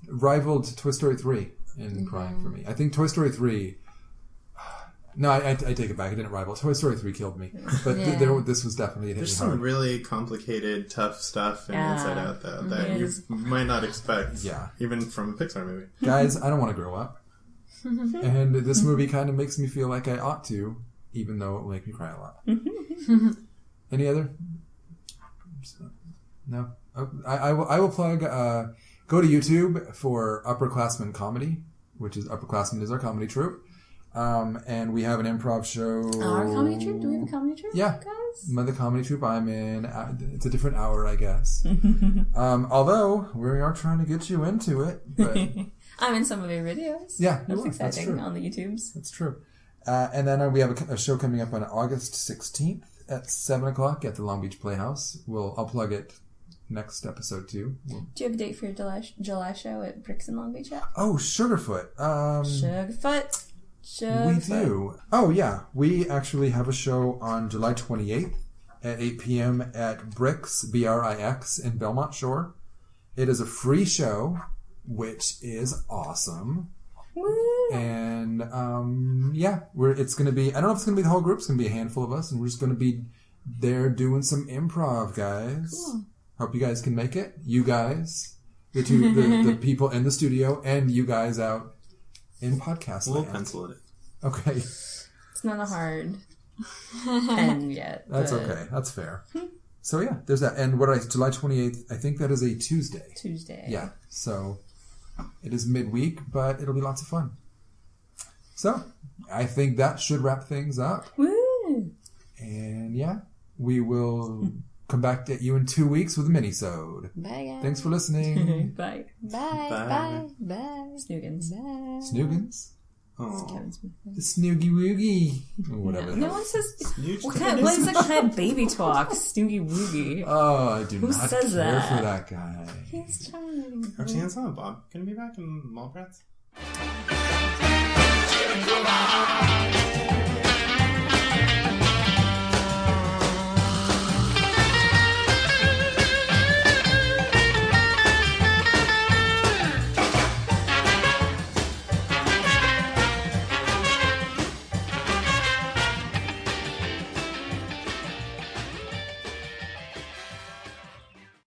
[SPEAKER 1] rivaled Toy Story 3 in crying for me. I think Toy Story 3... No, I take it back. It didn't rival. Toy Story 3 killed me. But this was definitely a hit.
[SPEAKER 2] There's some really complicated, tough stuff in Inside Out, though, that you might not expect, even from a Pixar movie.
[SPEAKER 1] Guys, I don't want to grow up. And this movie kind of makes me feel like I ought to, even though it will make me cry a lot. Any other? No? I will plug, go to YouTube for Upperclassmen Comedy, which is Upperclassmen is our comedy troupe. And we have an improv show.
[SPEAKER 3] Our comedy troupe? Do we have a comedy troupe?
[SPEAKER 1] Yeah.
[SPEAKER 3] Guys?
[SPEAKER 1] The comedy troupe I'm in. It's a different hour, I guess. Although, we are trying to get you into it. But
[SPEAKER 3] I'm in some of your videos.
[SPEAKER 1] Yeah,
[SPEAKER 3] that's exciting on the YouTubes.
[SPEAKER 1] That's true. And then we have a show coming up on August 16th at 7 o'clock at the Long Beach Playhouse. I'll plug it next episode too.
[SPEAKER 3] Do you have a date for your July show at Bricks in Long Beach yet?
[SPEAKER 1] Oh, Sugarfoot.
[SPEAKER 3] Sugarfoot.
[SPEAKER 1] We do. Oh, yeah. We actually have a show on July 28th at 8 p.m. at Bricks, B-R-I-X, in Belmont Shore. It is a free show, which is awesome.
[SPEAKER 3] Woo.
[SPEAKER 1] And, it's going to be, I don't know if it's going to be the whole group, it's going to be a handful of us, and we're just going to be there doing some improv, guys. Cool. Hope you guys can make it. You guys, the people in the studio, and you guys out in podcast
[SPEAKER 2] We'll
[SPEAKER 1] land.
[SPEAKER 2] pencil it.
[SPEAKER 1] Okay.
[SPEAKER 3] It's not a hard pen yet.
[SPEAKER 1] That's okay. That's fair. So yeah, there's that. And July 28th, I think that is a Tuesday. Yeah. So it is midweek, but it'll be lots of fun. So I think that should wrap things up.
[SPEAKER 3] Woo!
[SPEAKER 1] And yeah, we will come back at you in 2 weeks with a mini-sode.
[SPEAKER 4] Bye, guys.
[SPEAKER 1] Thanks for listening.
[SPEAKER 3] Bye.
[SPEAKER 4] Bye. Bye. Bye.
[SPEAKER 3] Snoogans.
[SPEAKER 4] Bye.
[SPEAKER 1] Snoogans?
[SPEAKER 2] Oh.
[SPEAKER 1] The Snoogie Woogie. Or whatever.
[SPEAKER 3] No one says... What
[SPEAKER 2] Snoogie.
[SPEAKER 3] is that kind of baby talk? Snoogie Woogie.
[SPEAKER 1] Oh, I do
[SPEAKER 3] Who
[SPEAKER 1] not
[SPEAKER 3] says
[SPEAKER 1] care
[SPEAKER 3] that?
[SPEAKER 1] for that guy.
[SPEAKER 3] He's charming.
[SPEAKER 2] Actually, and Silent Bob. Can we be back in Mallrats?